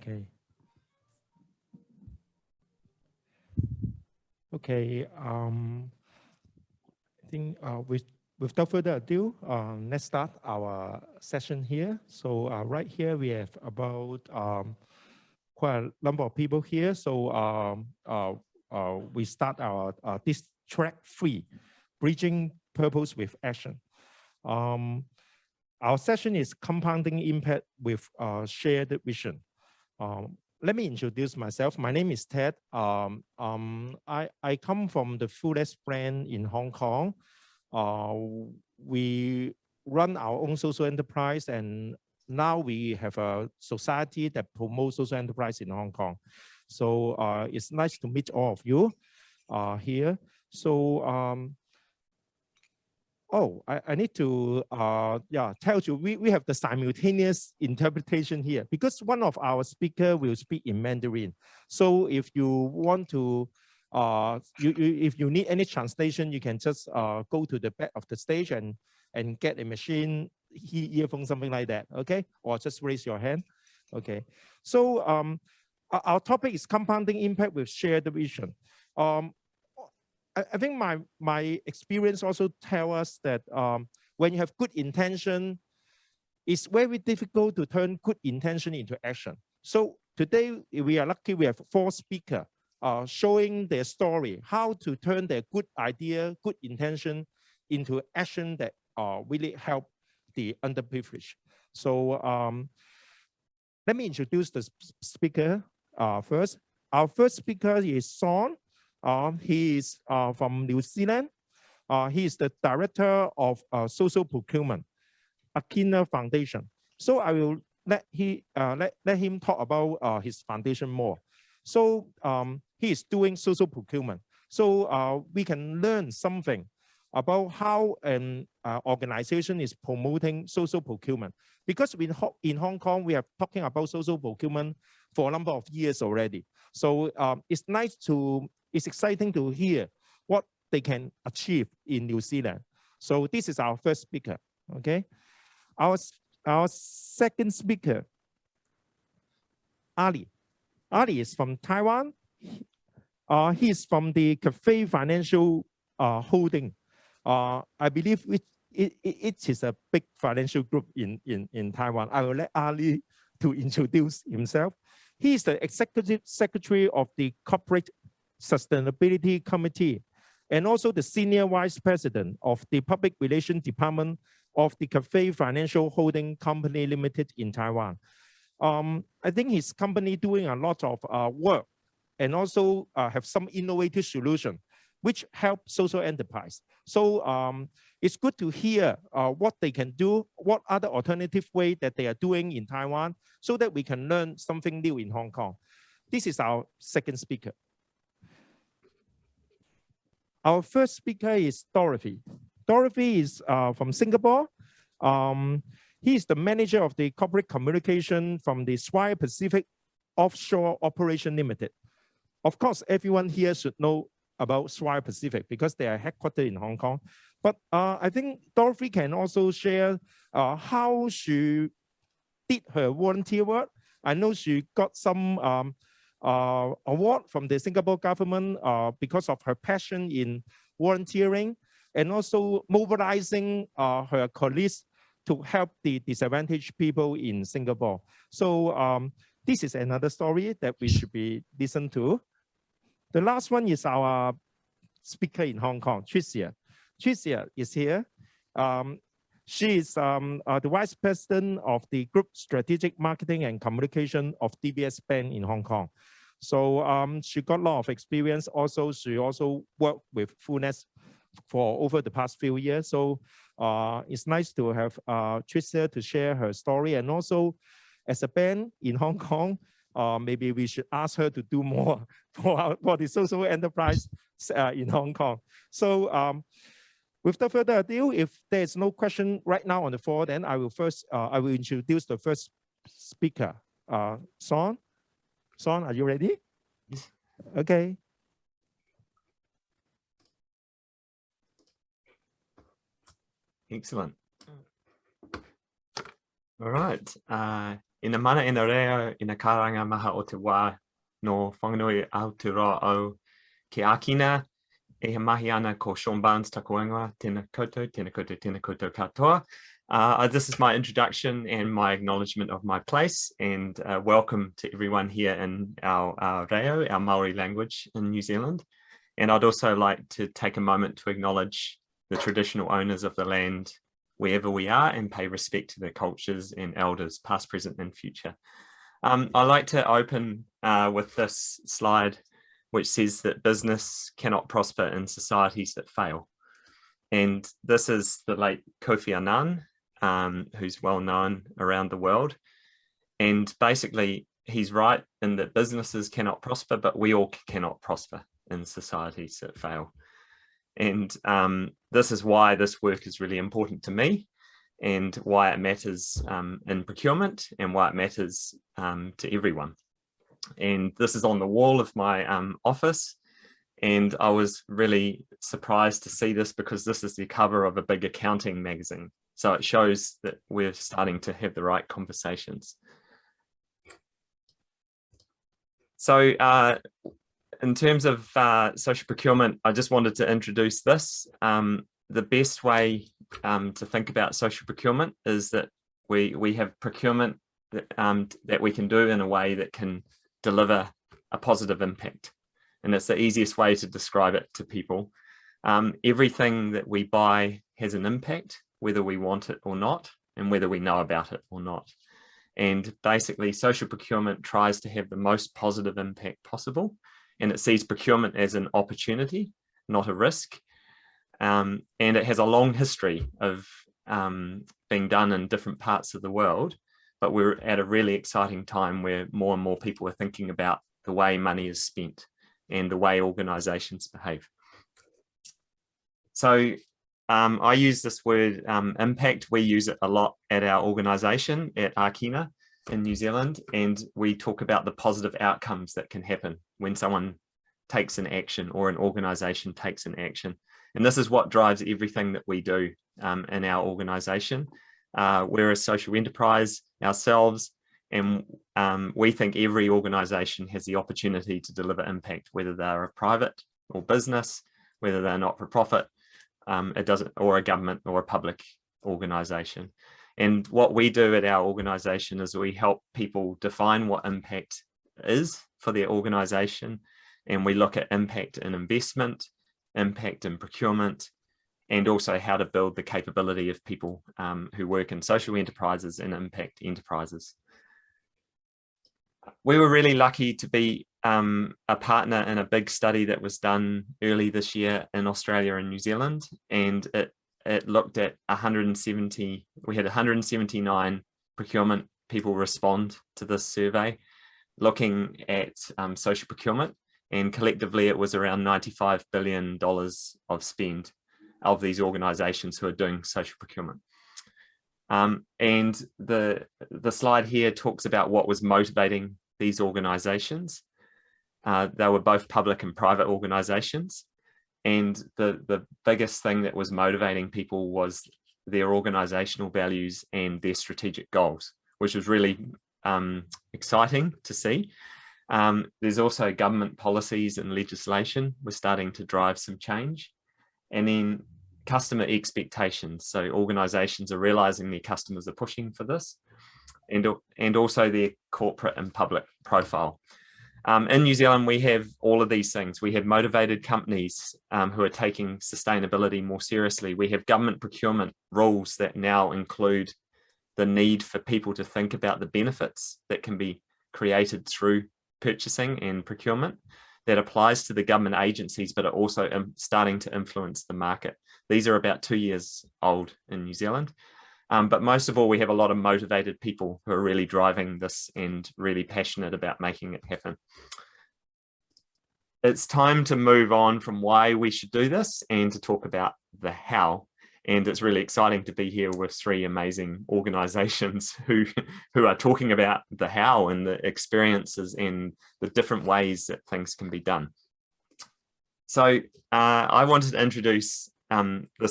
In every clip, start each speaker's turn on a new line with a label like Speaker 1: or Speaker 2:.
Speaker 1: Okay. Okay. I think without further ado, let's start our session here. So right here we have about quite a number of people here. So we start our this track 3, bridging purpose with action. Our session is compounding impact with shared vision. Let me introduce myself. My name is Ted. I come from the Foodless brand in Hong Kong. We run our own social enterprise, and now we have a society that promotes social enterprise in Hong Kong. So it's nice to meet all of you here. So I need to tell you, we have the simultaneous interpretation here because one of our speakers will speak in Mandarin. So if you want to, if you need any translation, you can just go to the back of the stage and get a machine, earphone, something like that, okay? Or just raise your hand, okay? So our topic is compounding impact with shared vision. I think my experience also tells us that when you have good intention, it's very difficult to turn good intention into action. So today we are lucky we have 4 speakers showing their story, how to turn their good idea, good intention into action that really help the underprivileged. So let me introduce the speaker first. Our first speaker is Sean. He is from New Zealand. He is the director of social procurement, Akina Foundation. So I will let him talk about his foundation more. So he is doing social procurement. So we can learn something about how an organization is promoting social procurement. Because in Hong Kong, we are talking about social procurement for a number of years already. So it's exciting to hear what they can achieve in New Zealand. So this is our first speaker, okay? Our second speaker, Ali. Ali is from Taiwan. He is from the Cafe Financial Holding. I believe it is a big financial group in Taiwan. I will let Ali to introduce himself. He is the executive secretary of the Corporate Sustainability Committee and also the senior vice president of the public relations department of the Cafe Financial Holding Company Limited in Taiwan. I think his company doing a lot of work and also have some innovative solution which help social enterprise. So it's good to hear what they can do, what other alternative way that they are doing in Taiwan so that we can learn something new in Hong Kong. This is our second speaker. Our first speaker is Dorothy. Dorothy is from Singapore. He is the manager of the corporate communication from the Swire Pacific Offshore Operation Limited. Of course, everyone here should know about Swire Pacific because they are headquartered in Hong Kong. But I think Dorothy can also share how she did her volunteer work. I know she got some award from the Singapore government because of her passion in volunteering and also mobilizing her colleagues to help the disadvantaged people in Singapore. So this is another story that we should be listened to. The last one is our speaker in Hong Kong, Tricia. Tricia is here. She is the vice president of the Group Strategic Marketing and Communication of DBS Bank in Hong Kong. So she got a lot of experience. Also, she also worked with Foodless for over the past few years. So it's nice to have Tricia to share her story. And also, as a bank in Hong Kong, maybe we should ask her to do more for the social enterprise in Hong Kong. So without further ado, if there's no question right now on the floor, then I will introduce the first speaker, Sean. Sean, are you ready?
Speaker 2: Yes.
Speaker 1: Okay.
Speaker 2: Excellent. All right. ina mana ina reo ina karanga maha o te wā no whanganui Aotearoa au ke Akina e he mahi ana ko Sean Barnes taku ingoa, tēnā koutou, tēnā koutou, tēnā koutou katoa. This is my introduction and my acknowledgement of my place, and welcome to everyone here in our reo, our Māori language in New Zealand. And I'd also like to take a moment to acknowledge the traditional owners of the land wherever we are and pay respect to their cultures and elders, past, present and future. I like to open with this slide, which says that business cannot prosper in societies that fail. And this is the late Kofi Annan, who's well known around the world. And basically, he's right in that businesses cannot prosper, but we all cannot prosper in societies that fail. And this is why this work is really important to me, and why it matters in procurement, and why it matters to everyone. And this is on the wall of my office, and I was really surprised to see this because this is the cover of a big accounting magazine. So it shows that we're starting to have the right conversations. So in terms of social procurement, I just wanted to introduce this. The best way to think about social procurement is that we have procurement that we can do in a way that can deliver a positive impact. And it's the easiest way to describe it to people. Everything that we buy has an impact, whether we want it or not, and whether we know about it or not. And basically, social procurement tries to have the most positive impact possible. And it sees procurement as an opportunity, not a risk. And it has a long history of being done in different parts of the world. But we're at a really exciting time where more and more people are thinking about the way money is spent and the way organizations behave. So I use this word impact. We use it a lot at our organization at Akina in New Zealand, and we talk about the positive outcomes that can happen when someone takes an action or an organization takes an action. And this is what drives everything that we do in our organization. We're a social enterprise ourselves, and we think every organization has the opportunity to deliver impact, whether they're a private or business, whether they're not for profit, or a government or a public organization. And what we do at our organization is we help people define what impact is for their organization. And we look at impact in investment, impact in procurement, and also how to build the capability of people who work in social enterprises and impact enterprises. We were really lucky to be a partner in a big study that was done early this year in Australia and New Zealand, and it looked at 170, we had 179 procurement people respond to this survey, looking at social procurement, and collectively it was around $95 billion of spend of these organizations who are doing social procurement. And the slide here talks about what was motivating these organizations. They were both public and private organizations. And the biggest thing that was motivating people was their organizational values and their strategic goals, which was really exciting to see. There's also government policies and legislation were starting to drive some change. And then customer expectations. So organizations are realizing their customers are pushing for this, and also their corporate and public profile. In New Zealand, we have all of these things. We have motivated companies who are taking sustainability more seriously. We have government procurement rules that now include the need for people to think about the benefits that can be created through purchasing and procurement. That applies to the government agencies, but are also starting to influence the market. These are about 2 years old in New Zealand. But most of all, we have a lot of motivated people who are really driving this and really passionate about making it happen. It's time to move on from why we should do this and to talk about the how. And it's really exciting to be here with three amazing organizations who are talking about the how and the experiences and the different ways that things can be done. So I wanted to introduce the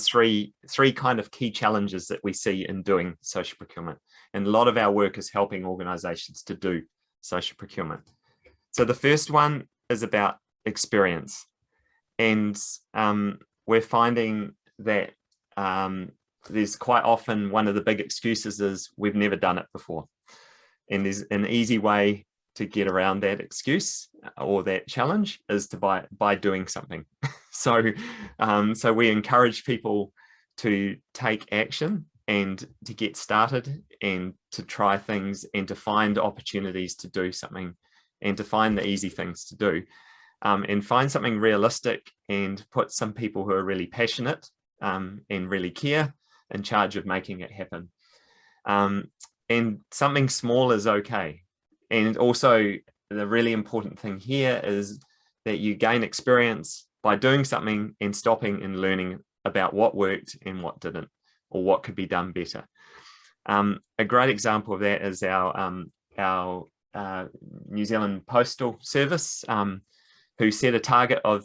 Speaker 2: three kind of key challenges that we see in doing social procurement. And a lot of our work is helping organizations to do social procurement. So the first one is about experience. And we're finding that there's quite often one of the big excuses is we've never done it before. And there's an easy way to get around that excuse or that challenge is to by doing something. So we encourage people to take action and to get started and to try things and to find opportunities to do something and to find the easy things to do, and find something realistic and put some people who are really passionate and really care in charge of making it happen. And something small is okay. And also the really important thing here is that you gain experience by doing something and stopping and learning about what worked and what didn't, or what could be done better. A great example of that is our New Zealand Postal Service, who set a target of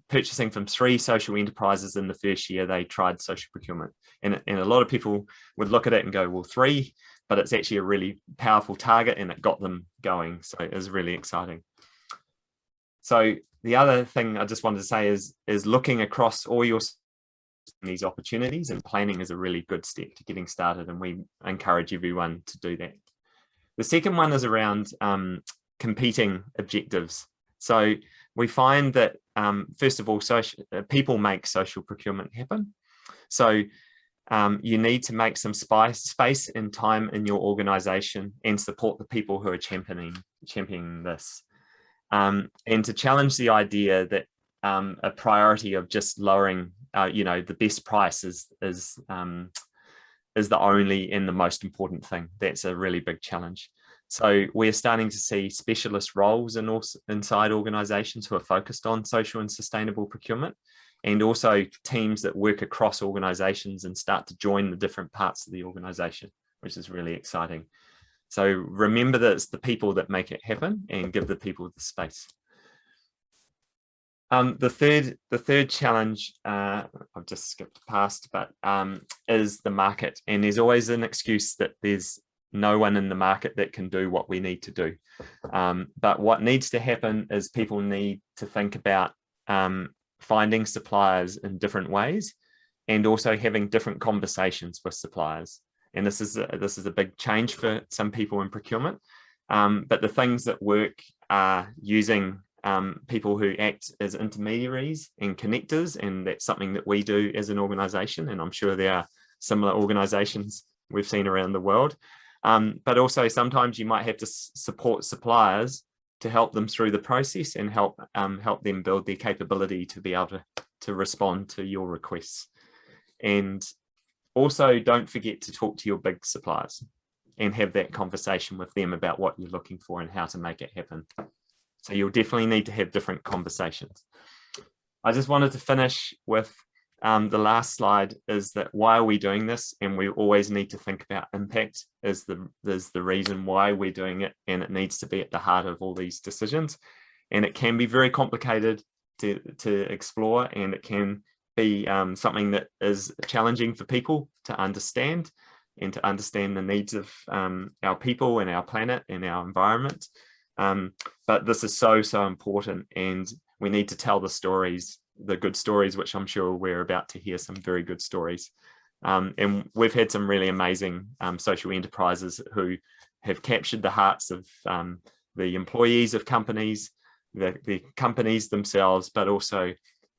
Speaker 2: purchasing from 3 social enterprises in the first year they tried social procurement. And a lot of people would look at it and go, well, 3, but it's actually a really powerful target and it got them going. So it was really exciting. So the other thing I just wanted to say is looking across all these opportunities, and planning is a really good step to getting started, and we encourage everyone to do that. The second one is around competing objectives. So we find that first of all, people make social procurement happen. So you need to make some space and time in your organization and support the people who are championing this, and to challenge the idea that a priority of just lowering the best price is the only and the most important thing. That's a really big challenge. So we're starting to see specialist roles inside organizations who are focused on social and sustainable procurement, and also teams that work across organizations and start to join the different parts of the organization, which is really exciting. So remember that it's the people that make it happen, and give the people the space. The third challenge, I've just skipped past, but is the market. And there's always an excuse that there's no one in the market that can do what we need to do. But what needs to happen is people need to think about finding suppliers in different ways, and also having different conversations with suppliers. And this is a big change for some people in procurement. But the things that work are using people who act as intermediaries and connectors, and that's something that we do as an organization, and I'm sure there are similar organizations we've seen around the world. But also sometimes you might have to support suppliers to help them through the process and help them build their capability to be able to respond to your requests. And also don't forget to talk to your big suppliers and have that conversation with them about what you're looking for and how to make it happen. So you'll definitely need to have different conversations. I just wanted to finish with the last slide, is that why are we doing this? And we always need to think about impact is the reason why we're doing it, and it needs to be at the heart of all these decisions. And it can be very complicated to explore, and it can be something that is challenging for people to understand, and to understand the needs of our people and our planet and our environment. But this is so important, and we need to tell the stories, the good stories, which I'm sure we're about to hear some very good stories. And we've had some really amazing social enterprises who have captured the hearts of the employees of companies, the companies themselves, but also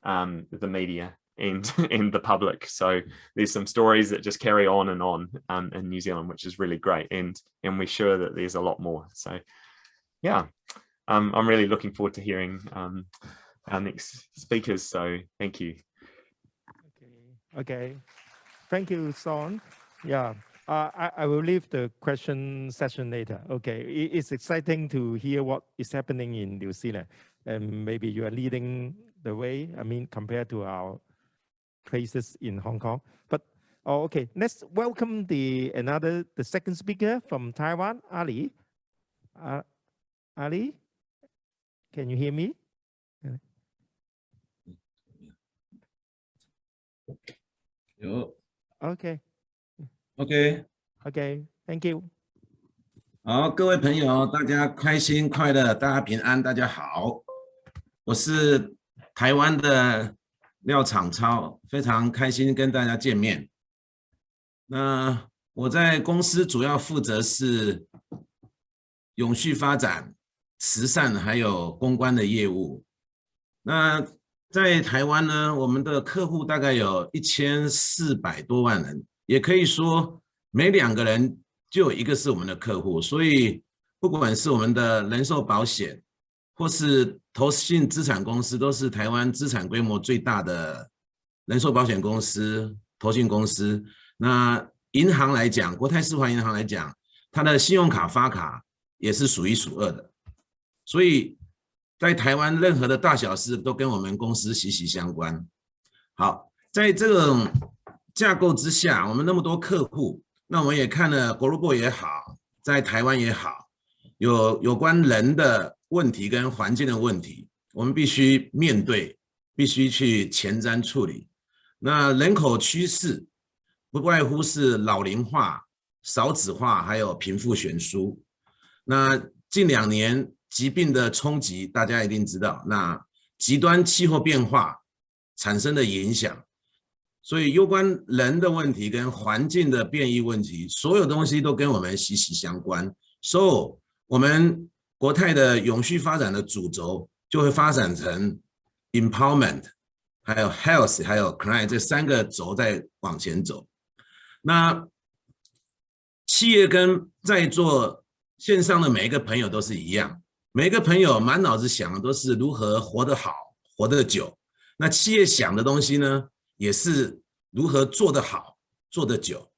Speaker 2: the media and the public. So there's some stories that just carry on in New Zealand, which is really great, and we're sure that there's a lot more. So yeah, I'm really looking forward to hearing our next speakers. So thank you.
Speaker 1: Okay. Thank you, Sean. Yeah, I will leave the question session later. Okay, it's exciting to hear what is happening in New Zealand, and maybe you are leading the way. I mean, compared to our places in Hong Kong. But okay, let's welcome the second speaker from Taiwan, Ali. Ali, can you hear me?
Speaker 3: Yo.
Speaker 1: Okay.
Speaker 3: Okay.
Speaker 1: Okay. Thank you。
Speaker 3: 好，各位朋友，大家开心快乐，大家平安，大家好。我是台湾的廖昶超，非常开心跟大家见面。那我在公司主要负责是永续发展、慈善还有公关的业务。那在台湾呢，我们的客户大概有1400多万人，也可以说每2个人就有1个是我们的客户，所以不管是我们的人寿保险，或是投信资产公司，都是台湾资产规模最大的人寿保险公司、投信公司。那银行来讲，国泰世华银行来讲，它的信用卡发卡也是数1数2的，所以在台湾任何的大小事都跟我们公司息息相关。好，在这种架构之下，我们那么多客户，那我们也看了国路部也好，在台湾也好，有关人的问题跟环境的问题，我们必须面对，必须去前瞻处理。那人口趋势不外乎是老龄化、少子化，还有贫富悬殊。那近2年疾病的冲击，大家一定知道，那极端气候变化产生的影响。所以有关人的问题跟环境的变异问题，所有东西都跟我们息息相关。所以我们国泰的永续发展的主轴就会发展成 empowerment， 还有 health， 还有 client 这3个轴在往前走。那企业跟在座线上的每一个朋友都是一样，每一个朋友满脑子想的都是如何活得好、活得久。那企业想的东西呢，也是如何做得好、做得久。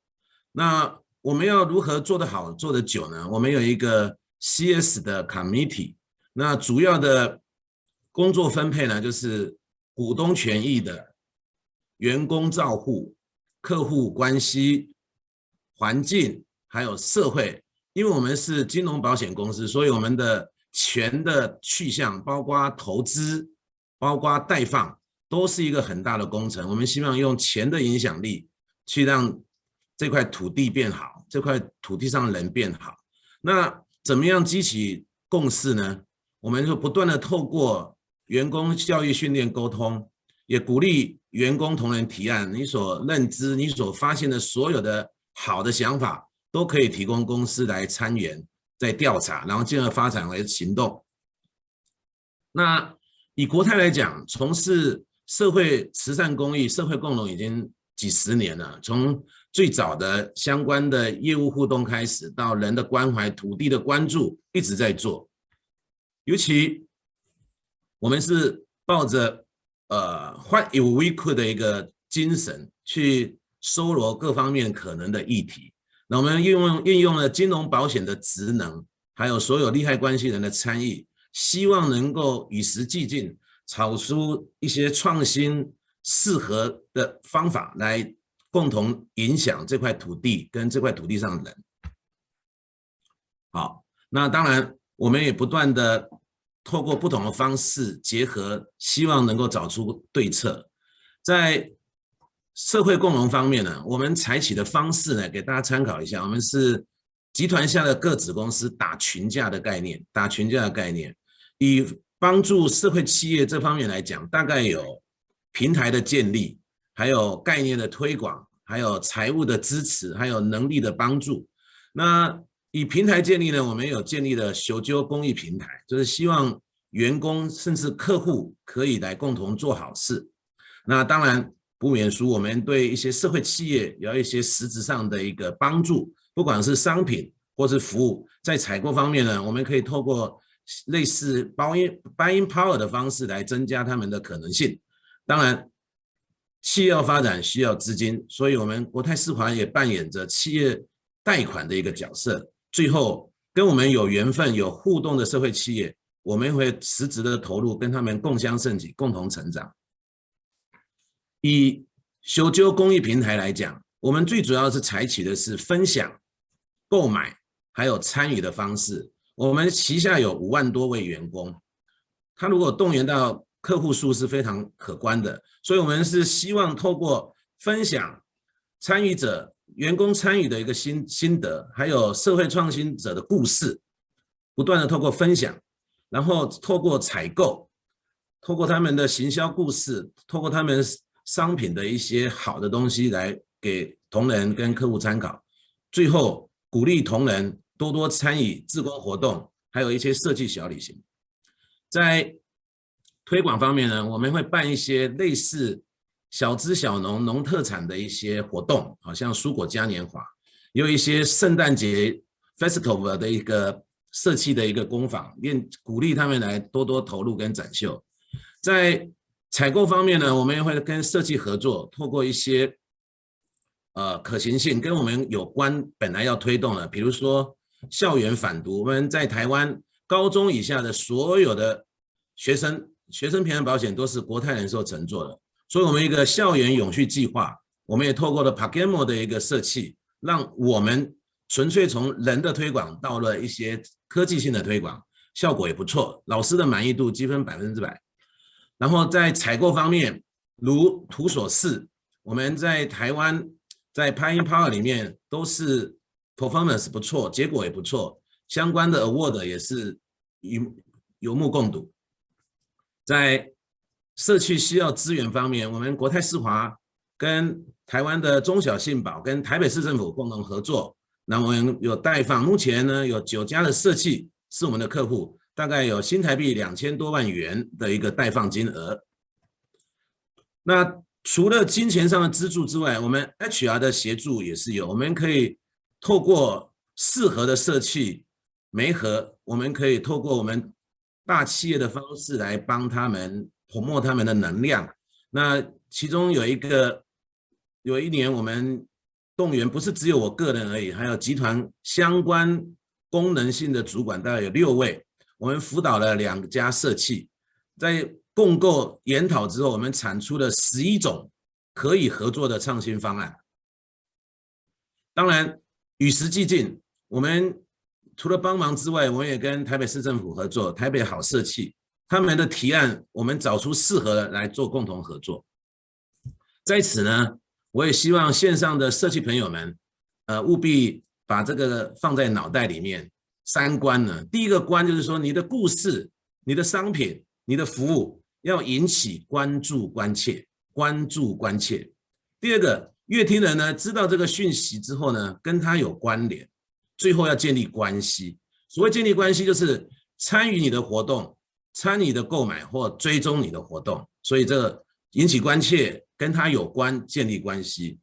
Speaker 3: 那我们要如何做得好、做得久呢？我们有一个 CS 的 committee， 那主要的工作分配呢，就是股东权益的、员工照护、客户关系、环境，还有社会。因为我们是金融保险公司，所以我们的钱的去向，包括投资、包括贷放，都是一个很大的工程。我们希望用钱的影响力去让这块土地变好，这块土地上的人变好。那怎么样激起共识呢？我们就不断的透过员工教育训练沟通，也鼓励员工同仁提案，你所认知、你所发现的所有的好的想法，都可以提供公司来参与，在调查，然后进而发展为行动。那以国泰来讲，从事社会慈善公益、社会共融已经几10年了，从最早的相关的业务互动开始，到人的关怀、土地的关注，一直在做。尤其我们是抱着what if we could 的一个精神，去搜罗各方面可能的议题。那我们运用了金融保险的职能，还有所有利害关系人的参与，希望能够与时俱进，找出一些创新适合的方法来共同影响这块土地跟这块土地上的人。好，那当然我们也不断的透过不同的方式结合，希望能够找出对策。在社会共融方面呢，我们采取的方式呢，给大家参考一下。我们是集团下的各子公司打群架的概念，以帮助社会企业这方面来讲，大概有平台的建立，还有概念的推广，还有财务的支持，还有能力的帮助。那以平台建立呢，我们有建立了修究公益平台，就是希望员工甚至客户可以来共同做好事。那当然不免俗，我们对一些社会企业有一些实质上的一个帮助，不管是商品或是服务。在采购方面呢，我们可以透过类似 buying power 的方式来增加他们的可能性。当然企业要发展需要资金，所以我们国泰世华也扮演着企业贷款的一个角色。最后跟我们有缘分有互动的社会企业，我们会实质的投入，跟他们共襄盛举，共同成长。以修究公益平台来讲，我们最主要是采取的是分享、购买还有参与的方式。我们旗下有5万多位员工，他如果动员到客户数是非常可观的，所以我们是希望透过分享，参与者员工参与的一个心得，还有社会创新者的故事，不断的透过分享，然后透过采购，透过他们的行销故事，透过他们商品的一些好的东西来给同仁跟客户参考，最后鼓励同仁多多参与志工活动，还有一些设计小旅行。在推广方面呢，我们会办一些类似小资小农农特产的一些活动，好像蔬果嘉年华，有一些圣诞节 festival 的一个社企的一个工坊，鼓励他们来多多投入跟展秀。在采购方面呢，我们也会跟社企合作，透过一些可行性跟我们有关本来要推动的，比如说校园反毒，我们在台湾高中以下的所有的学生平安保险都是国泰人寿承做的，所以我们一个校园永续计划，我们也透过了 procurement 的一个社企，让我们纯粹从人的推广到了一些科技性的推广，效果也不错，老师的满意度积分100%。然后在采购方面，如图所示，我们在台湾在 Pioneer Power 里面都是 performance 不错，结果也不错，相关的 award 也是有目共睹。在社区需要资源方面，我们国泰世华跟台湾的中小信保跟台北市政府共同合作，那我们有代放，目前呢有9家的社企是我们的客户，大概有新台币2000多万元的一个代放金额。那除了金钱上的资助之外，我们 HR 的协助也是有，我们可以透过适合的社企媒合，我们可以透过我们大企业的方式来帮他们promote他们的能量。那其中有一年我们动员不是只有我个人而已，还有集团相关功能性的主管，大概有6位，我们辅导了2家社企，在共构研讨之后，我们产出了11种可以合作的创新方案。当然与时俱进，我们除了帮忙之外，我们也跟台北市政府合作，台北好社企，他们的提案我们找出适合的来做共同合作。在此呢，我也希望线上的社企朋友们务必把这个放在脑袋里面。3关呢，第一个关就是说，你的故事、你的商品、你的服务要引起关注关切。第二个，乐听人呢知道这个讯息之后呢，跟他有关联，最后要建立关系。所谓建立关系，就是参与你的活动，参与你的购买或追踪你的活动，所以这个引起关切，跟他有关，建立关系。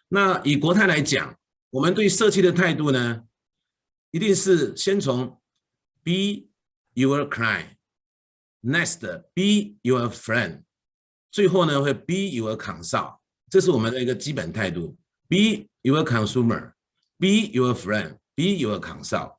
Speaker 3: 那以国泰来讲，我们对社企的态度呢，一定是先从 be your client， next be your friend， 最后呢会 be your consult， 这是我们的一个基本态度。 be your consumer， be your friend， be your consult。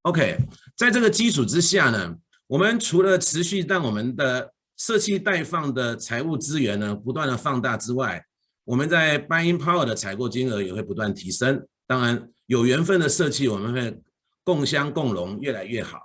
Speaker 3: OK， 在这个基础之下呢，我们除了持续让我们的社企代放的财务资源呢不断的放大之外，我们在 Buying Power 的采购金额也会不断提升。当然有缘分的社企我们会共襄共荣，越来越好。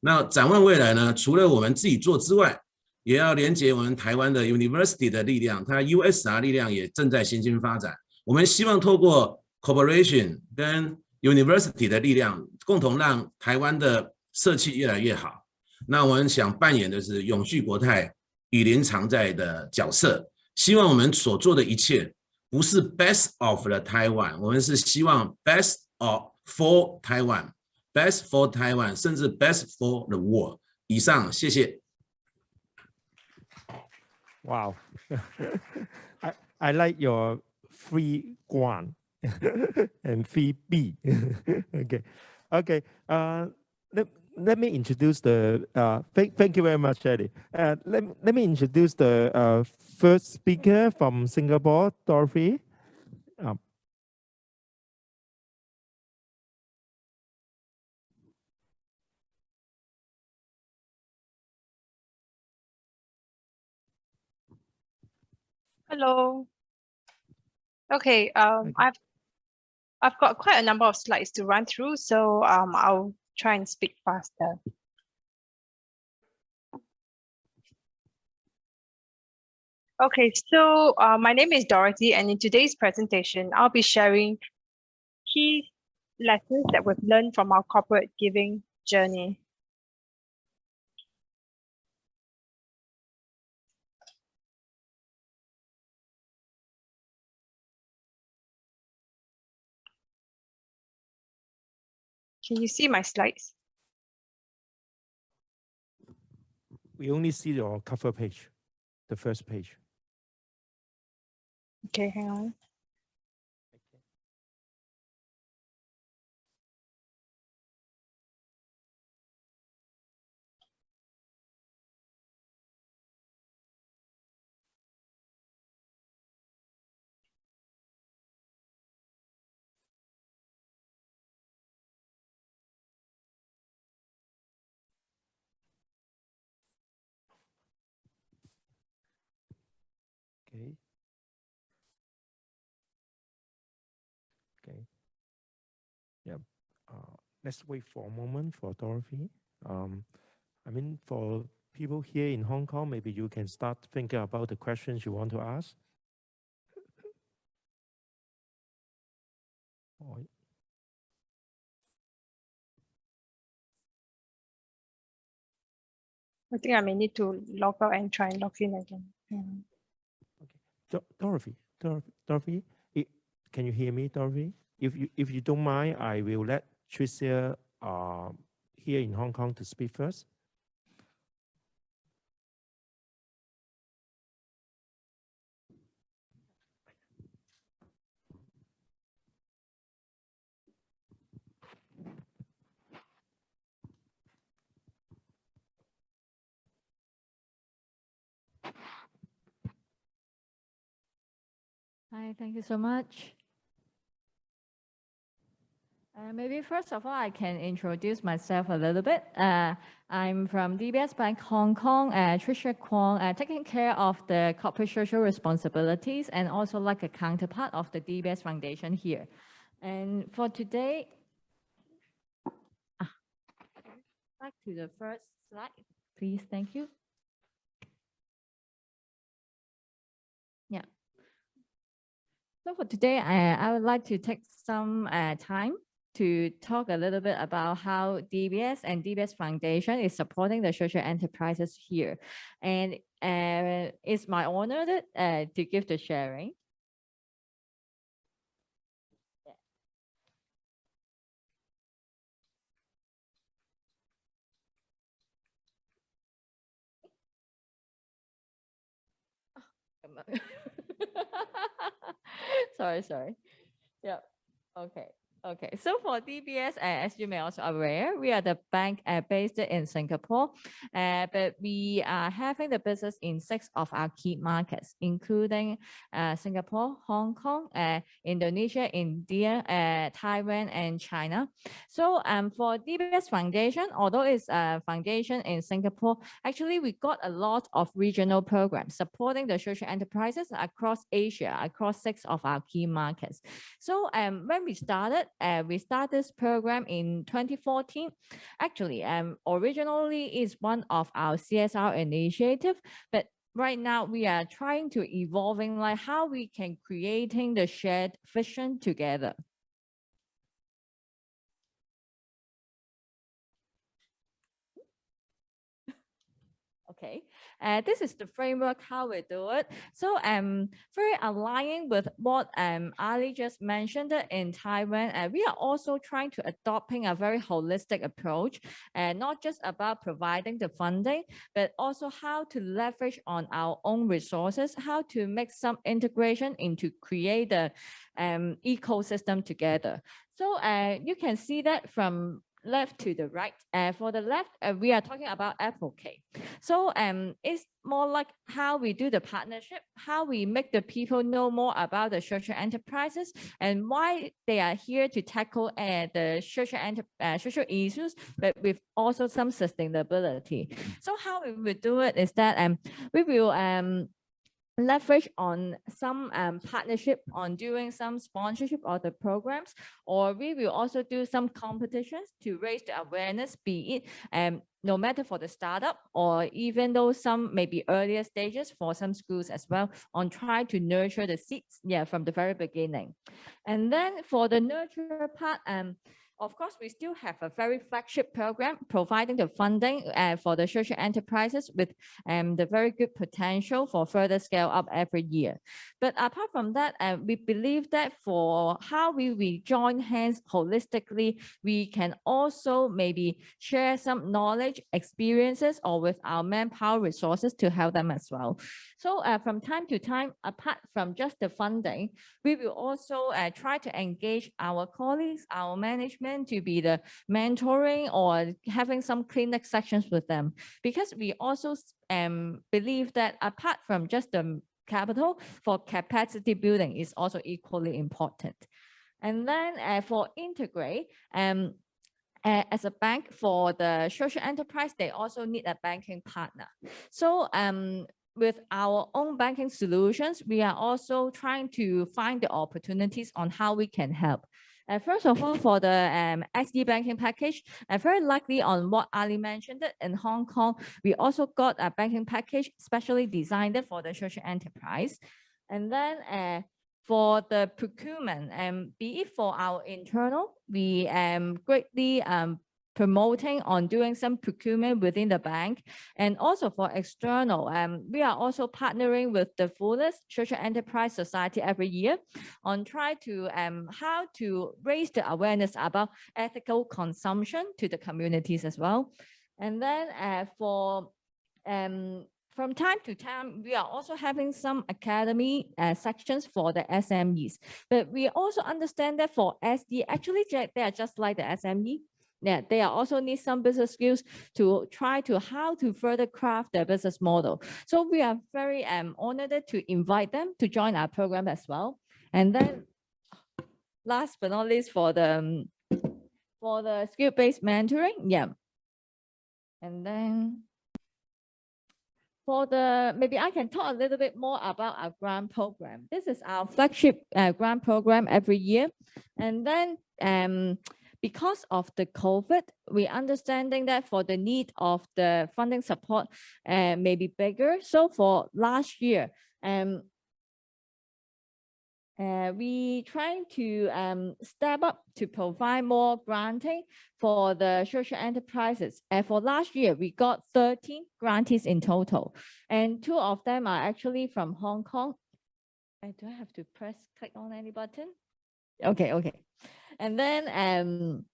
Speaker 3: 那展望未来呢，除了我们自己做之外，也要连接我们台湾的 University 的力量，它 USR 力量也正在新兴发展。我们希望透过 Corporation 跟 University 的力量，共同让台湾的社企越来越好。那我们想扮演的是永续国泰与邻常在的角色，希望我们所做的一切不是 best of the Taiwan， 我们是希望 best of for Taiwan， best for Taiwan， 甚至 best for the world。 以上，谢谢。
Speaker 1: Wow. I like your free Guan and free B. Okay. Let me introduce the. Thank you very much, Eddie. Let me introduce the first speaker from Singapore, Dorothy.
Speaker 4: Hello. Okay. I've got quite a number of slides to run through, so I'll try and speak faster. Okay, so my name is Dorothy, and in today's presentation, I'll be sharing key lessons that we've learned from our corporate giving journey. Can you see my slides?
Speaker 1: We only see your cover page, the first page.
Speaker 4: Okay, hang on.
Speaker 1: Okay. Okay. Yeah. Let's wait for a moment for Dorothy. I mean, for people here in Hong Kong, maybe you can start thinking about the questions you want to ask.
Speaker 4: I think I may need to log out and try and log in again.
Speaker 1: Okay. Dorothy, can you hear me, Dorothy? If you don't mind, I will let Tricia here in Hong Kong to speak first.
Speaker 5: Hi, thank you so much. Maybe first of all, I can introduce myself a little bit. I'm from DBS Bank Hong Kong, Tricia Kwong, taking care of the corporate social responsibilities and also like a counterpart of the DBS Foundation here. And for today, back to the first slide, please. Thank you. Yeah. So for today, I would like to take some time to talk a little bit about how DBS and DBS Foundation is supporting the social enterprises here. And it's my honor to give the sharing. Sorry. Yeah. Okay. So for DBS, as you may also aware, we are the bank based in Singapore, but we are having the business in 6 of our key markets, including Singapore, Hong Kong, Indonesia, India, Taiwan, and China. So for DBS Foundation, although it's a foundation in Singapore, actually we got a lot of regional programs supporting the social enterprises across Asia, across 6 of our key markets. So when we started this program in 2014. Actually, originally is one of our CSR initiative, but right now we are trying to evolving like how we can creating the shared vision together. Okay, this is the framework how we do it. So very aligning with what Ali just mentioned in Taiwan, we are also trying to adopting a very holistic approach, and not just about providing the funding, but also how to leverage on our own resources, how to make some integration into create the ecosystem together. So you can see that from left to the right. For the left, we are talking about advocate. So it's more like how we do the partnership, how we make the people know more about the social enterprises and why they are here to tackle the social issues, but with also some sustainability. So how we will do it is that we will leverage on some partnership on doing some sponsorship of the programs, or we will also do some competitions to raise the awareness, be it no matter for the startup or even though some maybe earlier stages for some schools as well, on trying to nurture the seeds, from the very beginning. And then for the nurture part, of course, we still have a very flagship program providing the funding for the social enterprises with the very good potential for further scale up every year. But apart from that, we believe that for how we join hands holistically, we can also maybe share some knowledge, experiences, or with our manpower resources to help them as well. So from time to time, apart from just the funding, we will also try to engage our colleagues, our management, to be the mentoring or having some clinic sections with them, because we also believe that apart from just the capital, for capacity building is also equally important. And then for integrate, as a bank for the social enterprise, they also need a banking partner. So with our own banking solutions, we are also trying to find the opportunities on how we can help. First of all, for the SD banking package, very likely on what Ali mentioned, in Hong Kong, we also got a banking package specially designed for the social enterprise. And then for the procurement, be it for our internal, we greatly promoting on doing some procurement within the bank, and also for external, we are also partnering with the fullest social enterprise society every year on try to how to raise the awareness about ethical consumption to the communities as well. And then from time to time, we are also having some academy sections for the SMEs, but we also understand that for SD, actually they are just like the SME. Yeah, they also need some business skills to try to how to further craft their business model. So we are very honored to invite them to join our program as well. And then last but not least, for the skill-based mentoring, And then for the, maybe I can talk a little bit more about our grant program. This is our flagship grant program every year. And then because of the COVID, we understanding that for the need of the funding support may be bigger. So for last year, we trying to step up to provide more granting for the social enterprises. For last year, we got 13 grantees in total, and 2 of them are actually from Hong Kong. Do I have to click on any button? Okay. And then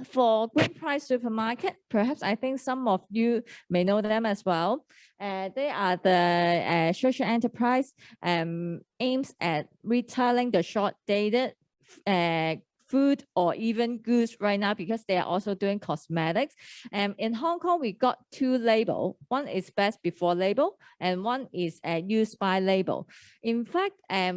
Speaker 5: for Green Price Supermarket, perhaps I think some of you may know them as well. They are the social enterprise aims at retailing the short-dated food or even goods right now, because they are also doing cosmetics. In Hong Kong, we got 2 labels. One is best before label and one is used by label. In fact,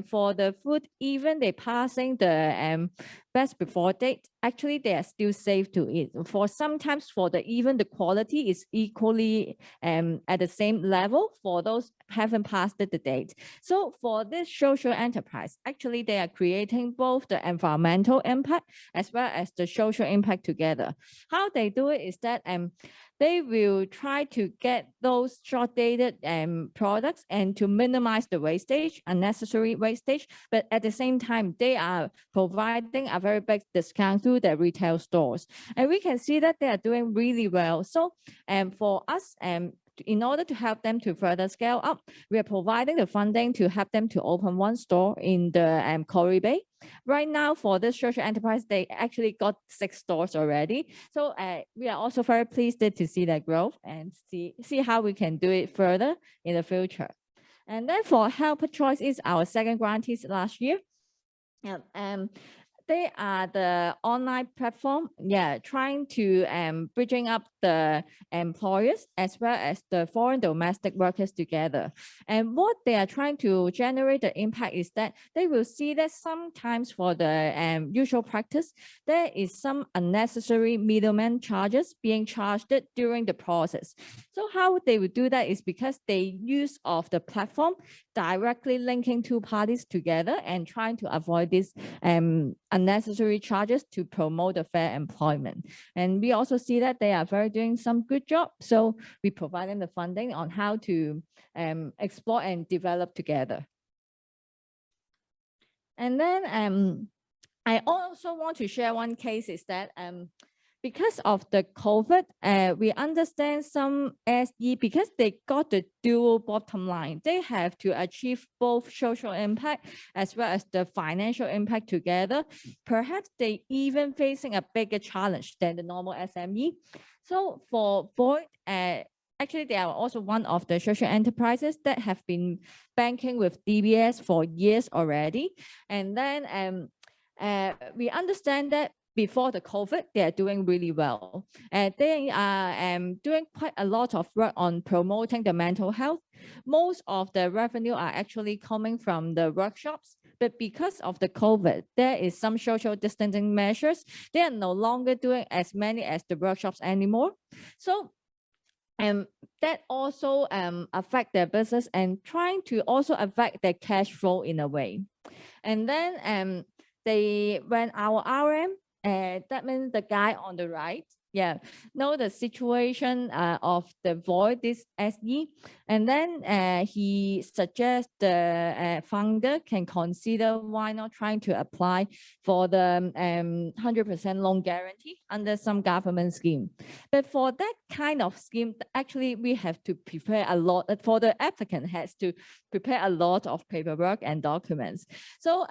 Speaker 5: for the food, even they passing the best before date, actually they are still safe to eat. For sometimes for even the quality is equally at the same level for those haven't passed the date. So for this social enterprise, actually they are creating both the environmental impact as well as the social impact together. How they do it is that they will try to get those short-dated products and to minimize the wastage, unnecessary wastage, but at the same time, they are providing a very big discount through their retail stores. And we can see that they are doing really well. So for us, in order to help them to further scale up, we are providing the funding to help them to open 1 store in the Quarry Bay. Right now, for this social enterprise, they actually got 6 stores already. So we are also very pleased to see that growth and see how we can do it further in the future. And then for Helper Choice is our second grantees last year. They are the online platform, trying to bridging up the employers as well as the foreign domestic workers together. And what they are trying to generate the impact is that they will see that sometimes for the usual practice, there is some unnecessary middleman charges being charged during the process. So how they would do that is because they use of the platform directly linking 2 parties together and trying to avoid this unnecessary charges to promote the fair employment. And we also see that they are doing some good job. So we provide them the funding on how to explore and develop together. And then I also want to share one case is that because of the COVID, we understand some SE, because they got the dual bottom line, they have to achieve both social impact as well as the financial impact together. Perhaps they even facing a bigger challenge than the normal SME. So for Void, actually, they are also one of the social enterprises that have been banking with DBS for years already. And then we understand that before the COVID, they are doing really well. They are doing quite a lot of work on promoting the mental health. Most of the revenue are actually coming from the workshops, but because of the COVID, there is some social distancing measures. They are no longer doing as many as the workshops anymore. So that also affect their business and trying to also affect their cash flow in a way. And then when our RM, that means the guy on the right, know the situation of the Void, this SE, and then he suggests the founder can consider why not trying to apply for the 100% loan guarantee under some government scheme. But for that kind of scheme, actually we have to prepare a lot. For the applicant has to prepare a lot of paperwork and documents. So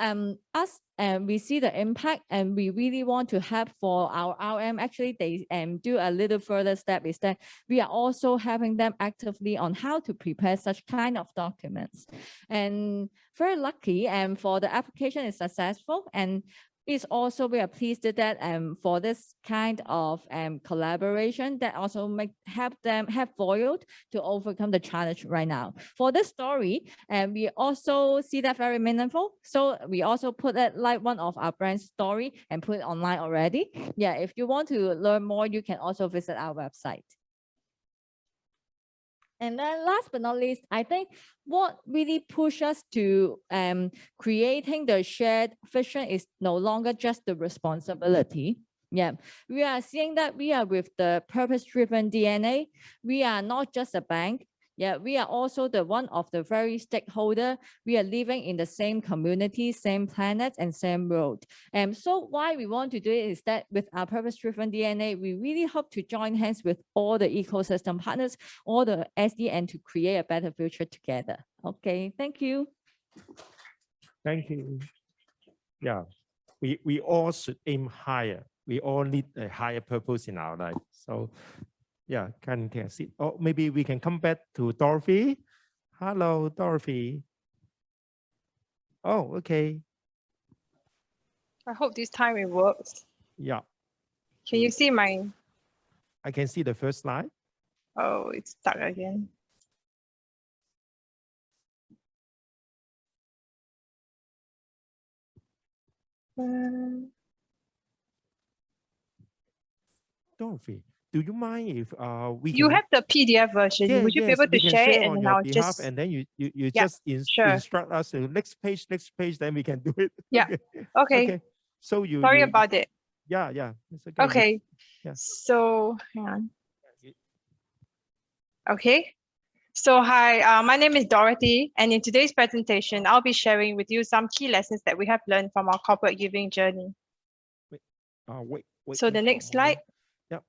Speaker 5: we see the impact, and we really want to help for our RM. Actually, they do a little further step is that we are also helping them actively on how to prepare such kind of documents. And very lucky, for the application is successful, and it's also we are pleased that for this kind of collaboration that also help Void to overcome the challenge right now. For this story, we also see that very meaningful. So we also put it like one of our brand story and put it online already. Yeah, if you want to learn more, you can also visit our website. And then last but not least, I think what really pushes us to creating the shared vision is no longer just the responsibility. Yeah, we are seeing that we are with the purpose-driven DNA. We are not just a bank. Yeah, we are also the one of the very stakeholder. We are living in the same community, same planet, and same world. So why we want to do it is that with our purpose-driven DNA, we really hope to join hands with all the ecosystem partners, all the SDN to create a better future together. Okay, thank you.
Speaker 1: Thank you. Yeah, we all should aim higher. We all need a higher purpose in our life. So yeah, can see. Oh, maybe we can come back to Dorothy. Hello, Dorothy. Oh, okay.
Speaker 4: I hope this time it works.
Speaker 1: Yeah.
Speaker 4: Can you see my?
Speaker 1: I can see the first slide.
Speaker 4: Oh, it's stuck again.
Speaker 1: Dorothy, do you mind if we
Speaker 4: you
Speaker 1: can...
Speaker 4: have the PDF version?
Speaker 1: Yeah,
Speaker 4: would you be
Speaker 1: yes,
Speaker 4: able to share it, and
Speaker 1: on
Speaker 4: then
Speaker 1: your
Speaker 4: I'll
Speaker 1: behalf,
Speaker 4: just
Speaker 1: and then you
Speaker 4: yeah,
Speaker 1: just
Speaker 4: sure.
Speaker 1: instruct us to next page, then we can do it.
Speaker 4: Yeah. Okay.
Speaker 1: Okay. So
Speaker 4: Sorry about it.
Speaker 1: Yeah. It's okay.
Speaker 4: Okay.
Speaker 1: Yeah.
Speaker 4: So hang on. Okay. So hi, my name is Dorothy, and in today's presentation, I'll be sharing with you some key lessons that we have learned from our corporate giving journey.
Speaker 1: Wait.
Speaker 4: So the next slide.
Speaker 1: Yep.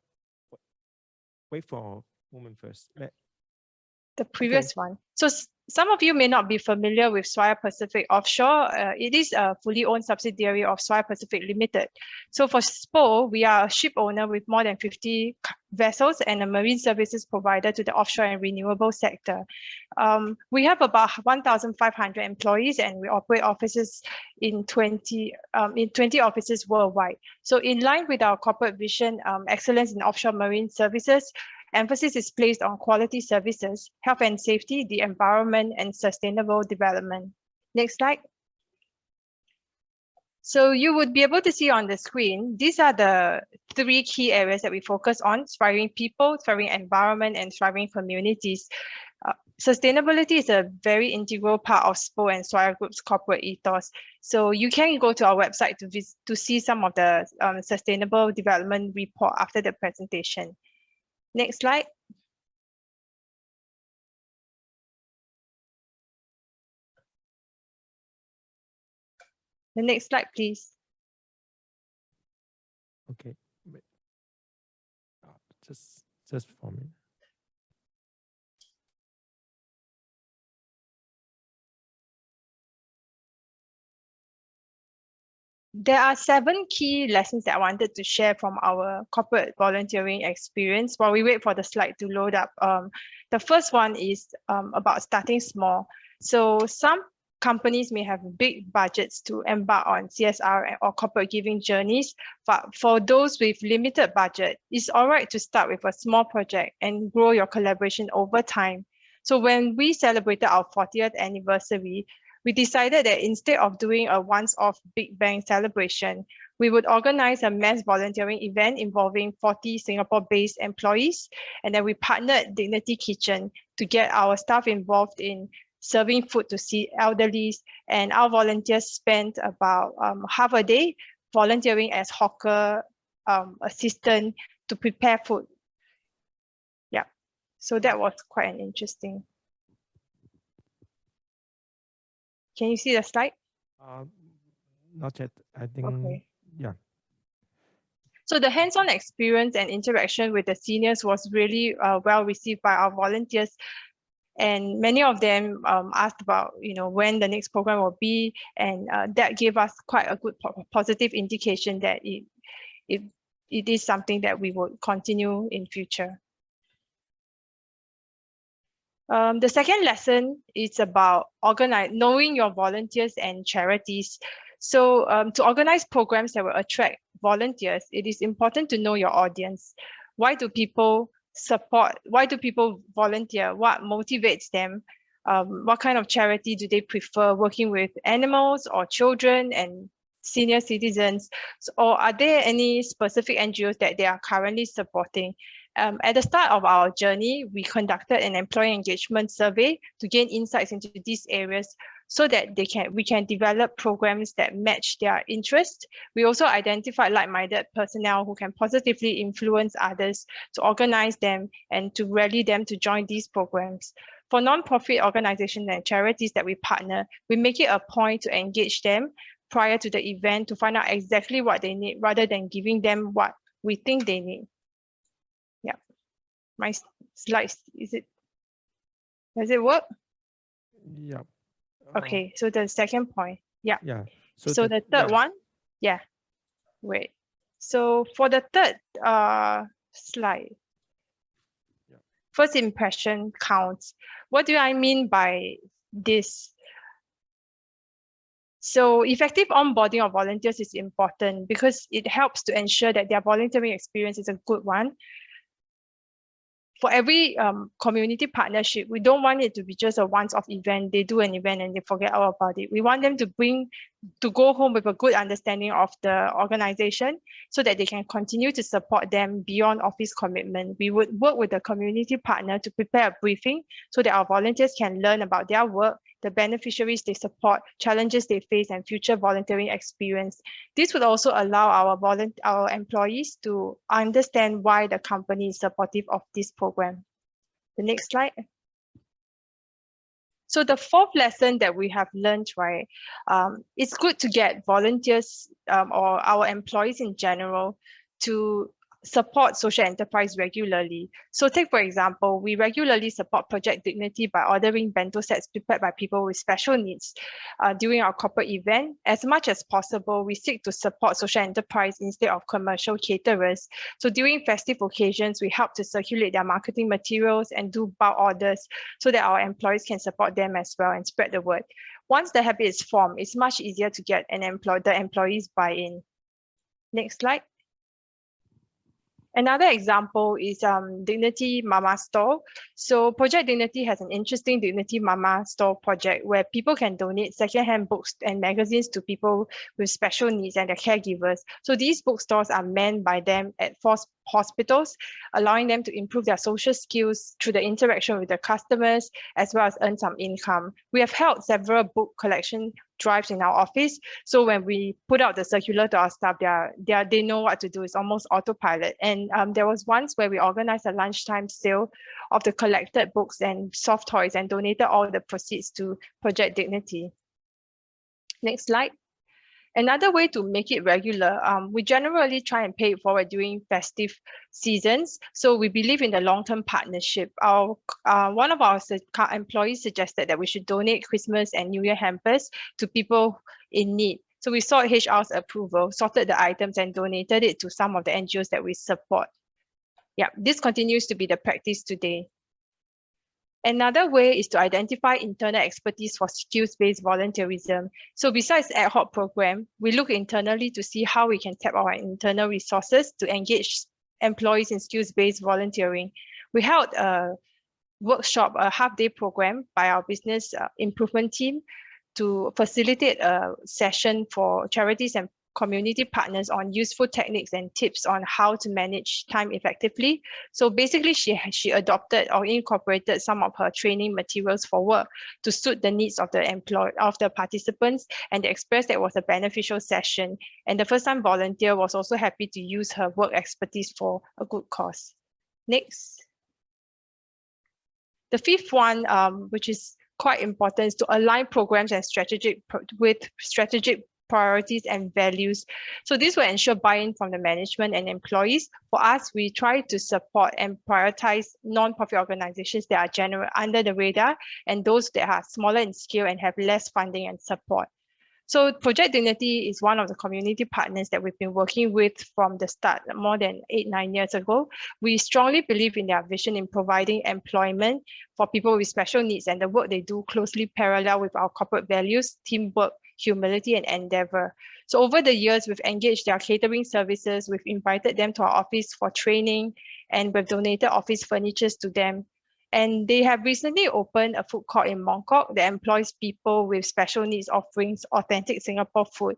Speaker 1: Wait for a moment first.
Speaker 4: The previous one. So some of you may not be familiar with Swire Pacific Offshore. It is a fully owned subsidiary of Swire Pacific Limited. So for SPO, we are a ship owner with more than 50 vessels and a marine services provider to the offshore and renewable sector. We have about 1,500 employees, and we operate offices in 20 offices worldwide. So in line with our corporate vision, excellence in offshore marine services, emphasis is placed on quality services, health and safety, the environment, and sustainable development. Next slide. So you would be able to see on the screen, these are the 3 key areas that we focus on: thriving people, thriving environment, and thriving communities. Sustainability is a very integral part of SPO and Swire Group's corporate ethos. So you can go to our website to see some of the sustainable development report after the presentation. Next slide. The next slide, please.
Speaker 1: Okay. Wait. Just for me.
Speaker 4: There are 7 key lessons that I wanted to share from our corporate volunteering experience while we wait for the slide to load up. The first one is about starting small. So some companies may have big budgets to embark on CSR or corporate giving journeys, but for those with limited budget, it's all right to start with a small project and grow your collaboration over time. So when we celebrated our 40th anniversary, we decided that instead of doing a once-off Big Bang celebration, we would organize a mass volunteering event involving 40 Singapore-based employees. And then we partnered Dignity Kitchen to get our staff involved in serving food to see elderly. And our volunteers spent about half a day volunteering as hawker assistant to prepare food. Yeah, so that was quite an interesting. Can you see the slide?
Speaker 1: Not yet. I think,
Speaker 4: okay.
Speaker 1: Yeah.
Speaker 4: So the hands-on experience and interaction with the seniors was really well received by our volunteers. And many of them asked about, when the next program will be. And that gave us quite a good positive indication that it is something that we would continue in future. The second lesson is about knowing your volunteers and charities. So to organize programs that will attract volunteers, it is important to know your audience. Why do people support? Why do people volunteer? What motivates them? What kind of charity do they prefer? Working with animals or children and senior citizens? Or are there any specific NGOs that they are currently supporting? At the start of our journey, we conducted an employee engagement survey to gain insights into these areas so that we can develop programs that match their interests. We also identified like-minded personnel who can positively influence others to organize them and to rally them to join these programs. For non-profit organizations and charities that we partner, we make it a point to engage them prior to the event to find out exactly what they need rather than giving them what we think they need. Yeah, my slides, does it work?
Speaker 1: Yeah.
Speaker 4: Okay, so the second point, yeah.
Speaker 1: Yeah.
Speaker 4: So the third one, yeah. Wait. So for the third slide, first impression counts. What do I mean by this? So effective onboarding of volunteers is important because it helps to ensure that their volunteering experience is a good one. For every community partnership, we don't want it to be just a once-off event. They do an event and they forget all about it. We want them to go home with a good understanding of the organization so that they can continue to support them beyond office commitment. We would work with the community partner to prepare a briefing so that our volunteers can learn about their work, the beneficiaries they support, challenges they face, and future volunteering experience. This would also allow our employees to understand why the company is supportive of this program. The next slide. So the fourth lesson that we have learned, right, it's good to get volunteers or our employees in general to support social enterprise regularly. So take, for example, we regularly support Project Dignity by ordering bento sets prepared by people with special needs during our corporate event. As much as possible, we seek to support social enterprise instead of commercial caterers. So during festive occasions, we help to circulate their marketing materials and do bulk orders so that our employees can support them as well and spread the word. Once the habit is formed, it's much easier to get the employees buy-in. Next slide. Another example is Dignity Mama Store. So Project Dignity has an interesting Dignity Mama Store project where people can donate secondhand books and magazines to people with special needs and their caregivers. So these bookstores are manned by them at 4 hospitals, allowing them to improve their social skills through the interaction with the customers, as well as earn some income. We have held several book collection drives in our office. So when we put out the circular to our staff, they know what to do. It's almost autopilot. And there was once where we organized a lunchtime sale of the collected books and soft toys and donated all the proceeds to Project Dignity. Next slide. Another way to make it regular, we generally try and pay it forward during festive seasons. So we believe in the long-term partnership. One of our employees suggested that we should donate Christmas and New Year hampers to people in need. So we sought HR's approval, sorted the items and donated it to some of the NGOs that we support. Yeah, this continues to be the practice today. Another way is to identify internal expertise for skills-based volunteerism. So besides ad hoc program, we look internally to see how we can tap our internal resources to engage employees in skills-based volunteering. We held a workshop, a half-day program by our business improvement team to facilitate a session for charities and community partners on useful techniques and tips on how to manage time effectively. So basically, she adopted or incorporated some of her training materials for work to suit the needs of the participants, and they expressed that it was a beneficial session. And the first-time volunteer was also happy to use her work expertise for a good cause. Next. The fifth one, which is quite important, is to align programs and strategic priorities and values. So this will ensure buy-in from the management and employees. For us, we try to support and prioritize non-profit organizations that are general under the radar and those that are smaller in scale and have less funding and support. So Project Dignity is one of the community partners that we've been working with from the start, more than 8-9 years ago. We strongly believe in their vision in providing employment for people with special needs, and the work they do closely parallel with our corporate values, teamwork, humility, and endeavor. So over the years, we've engaged their catering services, we've invited them to our office for training, and we've donated office furniture to them. And they have recently opened a food court in Mongkok that employs people with special needs, offering authentic Singapore food.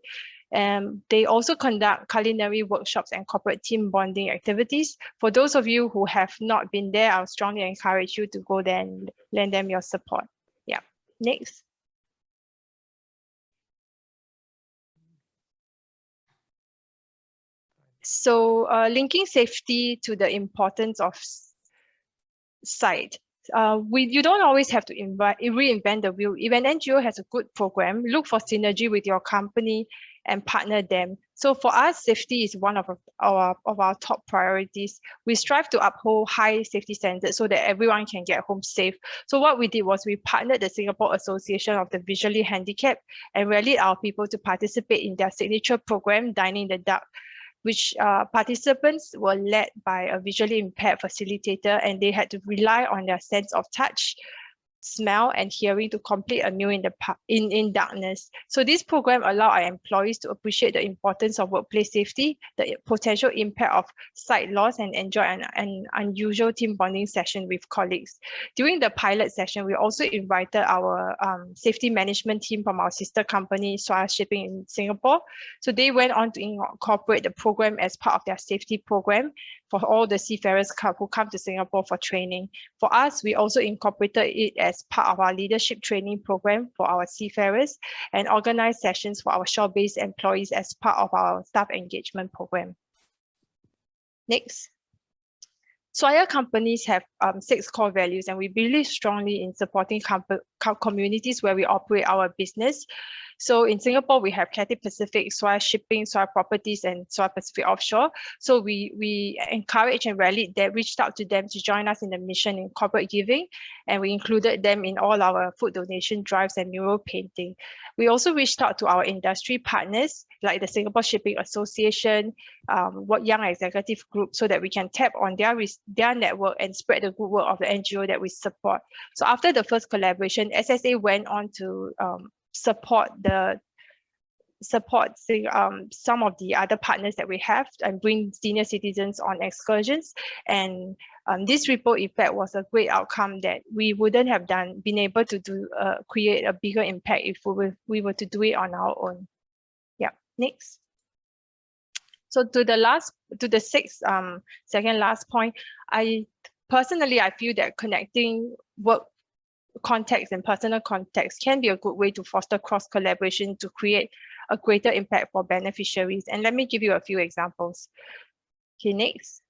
Speaker 4: They also conduct culinary workshops and corporate team bonding activities. For those of you who have not been there, I'll strongly encourage you to go there and lend them your support. Yeah, next. So linking safety to the importance of site. You don't always have to reinvent the wheel. If an NGO has a good program, look for synergy with your company and partner them. So for us, safety is one of our top priorities. We strive to uphold high safety standards so that everyone can get home safe. So what we did was we partnered the Singapore Association of the Visually Handicapped and rallied our people to participate in their signature program, Dining in the Dark, which participants were led by a visually impaired facilitator, and they had to rely on their sense of touch, smell, and hearing to complete a meal in darkness. So this program allowed our employees to appreciate the importance of workplace safety, the potential impact of sight loss, and enjoy an unusual team bonding session with colleagues. During the pilot session, we also invited our safety management team from our sister company, Swire Shipping in Singapore. So they went on to incorporate the program as part of their safety program for all the seafarers who come to Singapore for training. For us, we also incorporated it as part of our leadership training program for our seafarers and organized sessions for our shore-based employees as part of our staff engagement program. Next. Swire companies have 6 core values, and we believe strongly in supporting communities where we operate our business. So in Singapore, we have Cathay Pacific, Swire Shipping, Swire Properties, and Swire Pacific Offshore. So we encourage and rallied them, reached out to them to join us in the mission in corporate giving, and we included them in all our food donation drives and mural painting. We also reached out to our industry partners like the Singapore Shipping Association, Young Executive Group, so that we can tap on their network and spread the good work of the NGO that we support. So after the first collaboration, SSA went on to support the support some of the other partners that we have and bring senior citizens on excursions. And this ripple effect was a great outcome that we wouldn't have been able to do, create a bigger impact if we were to do it on our own. Yeah, next. So to the second last point, personally, I feel that connecting work context and personal context can be a good way to foster cross collaboration to create a greater impact for beneficiaries. And let me give you a few examples. Okay, next.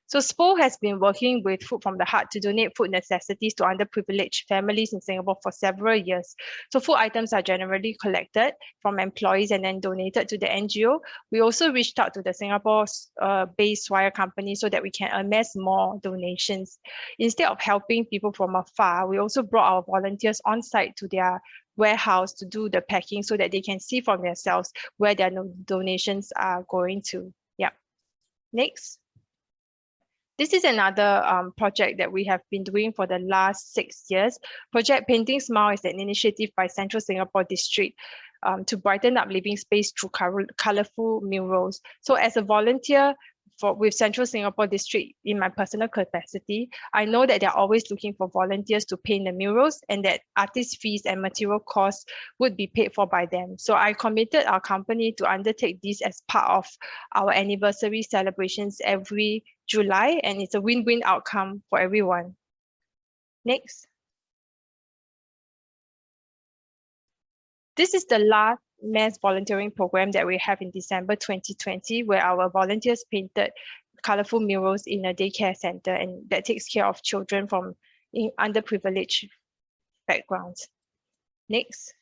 Speaker 4: So SPO has been working with Food from the Heart to donate food necessities to underprivileged families in Singapore for several years. So food items are generally collected from employees and then donated to the NGO. We also reached out to the Singapore-based Swire company so that we can amass more donations. Instead of helping people from afar, we also brought our volunteers on site to their warehouse to do the packing so that they can see for themselves where their donations are going to. Yeah. Next. This is another project that we have been doing for the last 6 years. Project Painting Smile is an initiative by Central Singapore District to brighten up living space through colorful murals. So as a volunteer with Central Singapore District in my personal capacity, I know that they're always looking for volunteers to paint the murals and that artist fees and material costs would be paid for by them. So I committed our company to undertake this as part of our anniversary celebrations every July, and it's a win-win outcome for everyone. Next. This is the last mass volunteering program that we have in December 2020, where our volunteers painted colorful murals in a daycare center, and that takes care of children from underprivileged backgrounds. Next.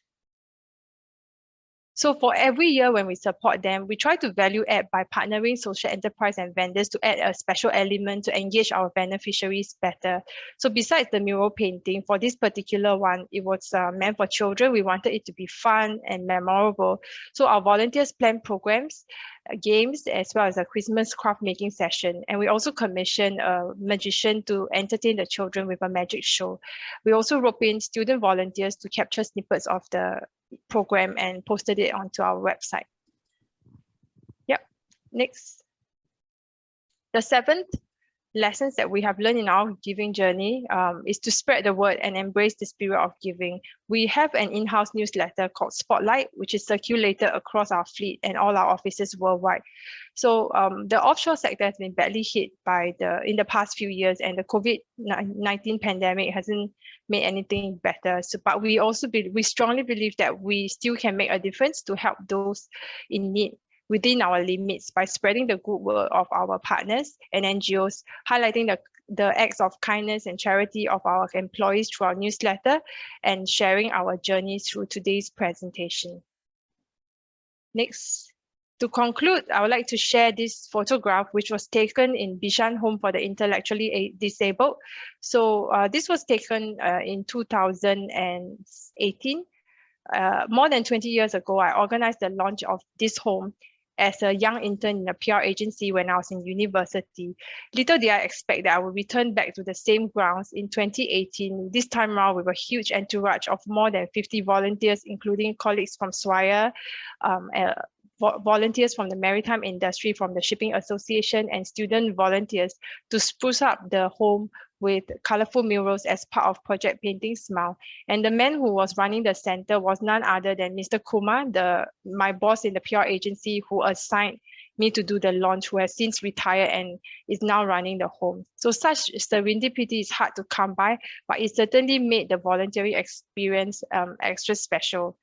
Speaker 4: So for every year when we support them, we try to value add by partnering social enterprise and vendors to add a special element to engage our beneficiaries better. So besides the mural painting, for this particular one, it was meant for children. We wanted it to be fun and memorable. So our volunteers planned programs, games, as well as a Christmas craft making session. And we also commissioned a magician to entertain the children with a magic show. We also roped in student volunteers to capture snippets of the program and posted it onto our website. Yep, next. The 7th lessons that we have learned in our giving journey is to spread the word and embrace the spirit of giving. We have an in-house newsletter called Spotlight, which is circulated across our fleet and all our offices worldwide. So the offshore sector has been badly hit by in the past few years, and the COVID-19 pandemic hasn't made anything better. So, but we strongly believe that we still can make a difference to help those in need within our limits by spreading the good word of our partners and NGOs, highlighting the acts of kindness and charity of our employees through our newsletter, and sharing our journey through today's presentation. Next. To conclude, I would like to share this photograph, which was taken in Bishan Home for the Intellectually Disabled. So this was taken in 2018. More than 20 years ago, I organized the launch of this home as a young intern in a PR agency when I was in university. Little did I expect that I would return back to the same grounds in 2018, this time around with a huge entourage of more than 50 volunteers, including colleagues from Swire, volunteers from the maritime industry, from the Shipping Association, and student volunteers to spruce up the home with colorful murals as part of Project Painting Smile. And the man who was running the center was none other than Mr. Kumar, my boss in the PR agency, who assigned me to do the launch, who has since retired and is now running the home. So such serendipity is hard to come by, but it certainly made the volunteering experience extra special.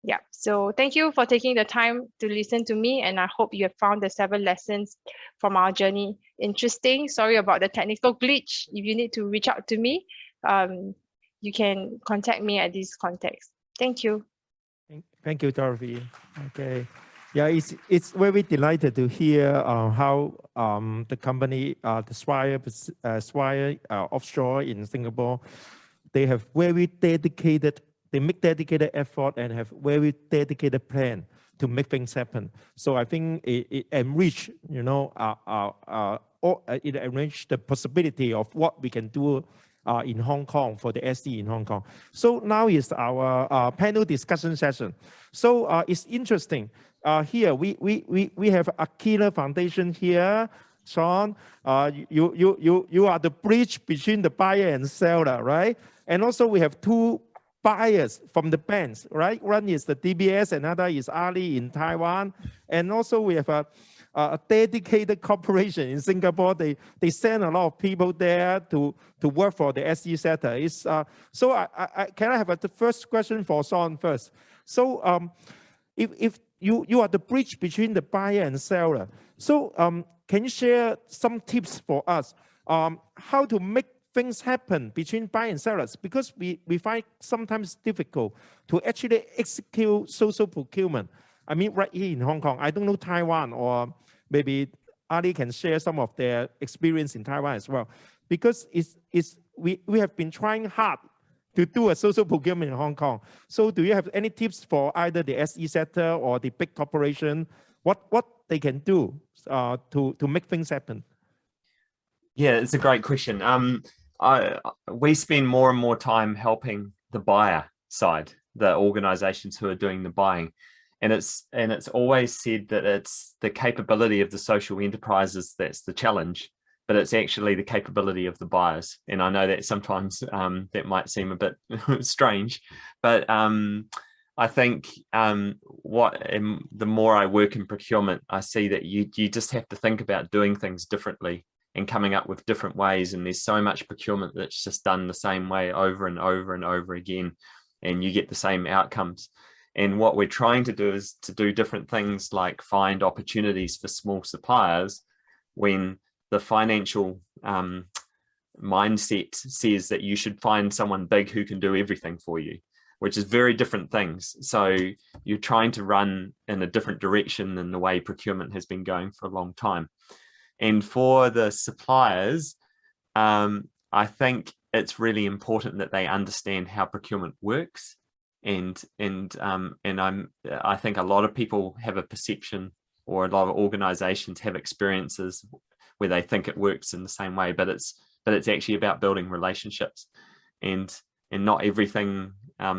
Speaker 4: Yeah, so thank you for taking the time to listen to me, and I hope you have found the 7 lessons from our journey interesting. Sorry about the technical glitch. If you need to reach out to me, you can contact me at this context. Thank you.
Speaker 1: Thank you, Dorothy. Okay. Yeah, it's very delighted to hear how the company, the Swire offshore in Singapore, they have very dedicated. They make dedicated effort and have very dedicated plan to make things happen. So I think it enrich, it enrich the possibility of what we can do in Hong Kong for the SE in Hong Kong. So now is our panel discussion session. So it's interesting. Here we have Aquila Foundation here. Sean, you are the bridge between the buyer and seller, right? And also we have two buyers from the banks, right? One is the DBS, another is Ali in Taiwan. And also we have a dedicated corporation in Singapore. They send a lot of people there to work for the SE sector. So can I have the first question for Sean first? So if you are the bridge between the buyer and seller, so can you share some tips for us how to make things happen between buyers and sellers? Because we find sometimes difficult to actually execute social procurement. I mean, right here in Hong Kong, I don't know Taiwan, or maybe Ali can share some of their experience in Taiwan as well. Because we have been trying hard to do a social procurement in Hong Kong. So do you have any tips for either the SE sector or the big corporation, what they can do to make things happen?
Speaker 2: Yeah, it's a great question. We spend more and more time helping the buyer side, the organizations who are doing the buying. And it's always said that it's the capability of the social enterprises that's the challenge, but it's actually the capability of the buyers. And I know that sometimes that might seem a bit strange, but I think the more I work in procurement, I see that you just have to think about doing things differently and coming up with different ways. And there's so much procurement that's just done the same way over and over and over again, and you get the same outcomes. And what we're trying to do is to do different things, like find opportunities for small suppliers when the financial mindset says that you should find someone big who can do everything for you, which is very different things. So you're trying to run in a different direction than the way procurement has been going for a long time. And for the suppliers, I think it's really important that they understand how procurement works. I think a lot of people have a perception, or a lot of organizations have experiences where they think it works in the same way, but it's actually about building relationships, and not everything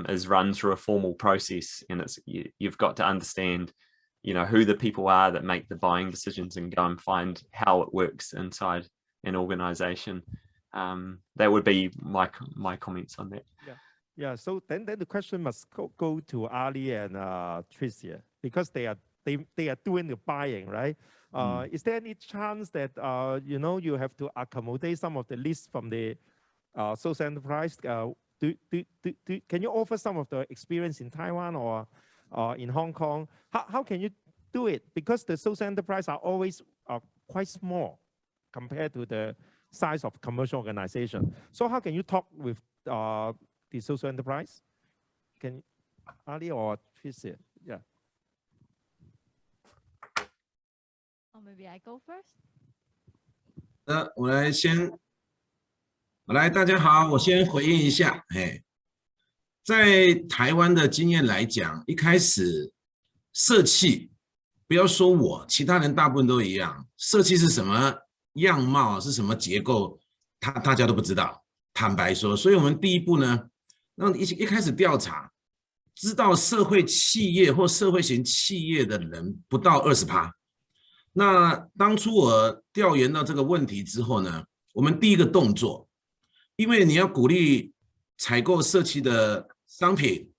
Speaker 2: is run through a formal process. And you've got to understand, who the people are that make the buying decisions, and go and find how it works inside an organization. That would be my comments on that.
Speaker 1: Yeah. So then the question must go to Ali and Tricia, because they are doing the buying, right? Is there any chance that you have to accommodate some of the lists from the social enterprise? Can you offer some of the experience in Taiwan or in Hong Kong? How can you do it? Because the social enterprise are always quite small compared to the size of commercial organization. So how can you talk with the social enterprise? Can Ali or Tricia? Yeah.
Speaker 5: Or maybe I go first.
Speaker 3: 大家好，我先回应一下。在台湾的经验来讲，一开始社企，不要说我，其他人大部分都一样，社企是什么样貌，是什么结构，大家都不知道。坦白说，所以我们第一步呢，让一开始调查，知道社会企业或社会型企业的人不到20%。那当初我调研到这个问题之后呢，我们第一个动作，因为你要鼓励采购社企的商品，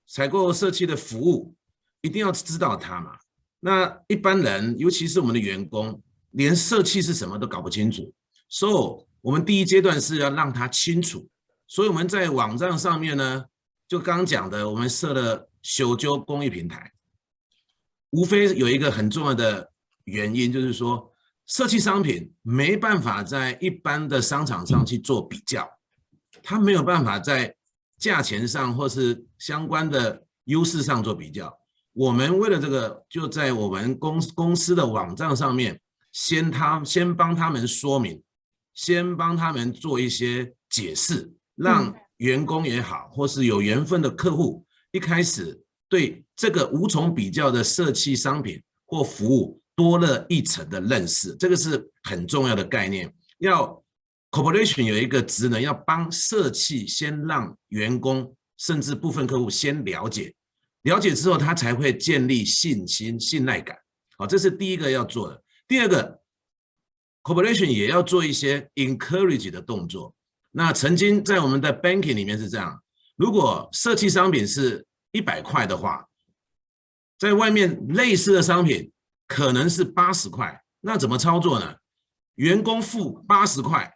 Speaker 3: 采购社企的服务，一定要知道它嘛。那一般人，尤其是我们的员工，连社企是什么都搞不清楚，所以我们第一阶段是要让他清楚。所以我们在网站上面呢，就刚刚讲的，我们设了修究公益平台，无非有一个很重要的原因，就是说社企商品没办法在一般的商场上去做比较，它没有办法在价钱上或是相关的优势上做比较。我们为了这个，就在我们公司的网站上面，先帮他们说明，先帮他们做一些解释，让员工也好，或是有缘分的客户，一开始对这个无从比较的社企商品或服务多了一层的认识，这个是很重要的概念。要 corporation 有一个职能，要帮社企先让员工甚至部分客户先了解，了解之后他才会建立信心、信赖感。好，这是第一个要做的。第二个 ，corporation 也要做一些 encourage 的动作。那曾经在我们的 banking 里面是这样，如果社企商品是100块的话，在外面类似的商品可能是80块，那怎么操作呢？员工付80块，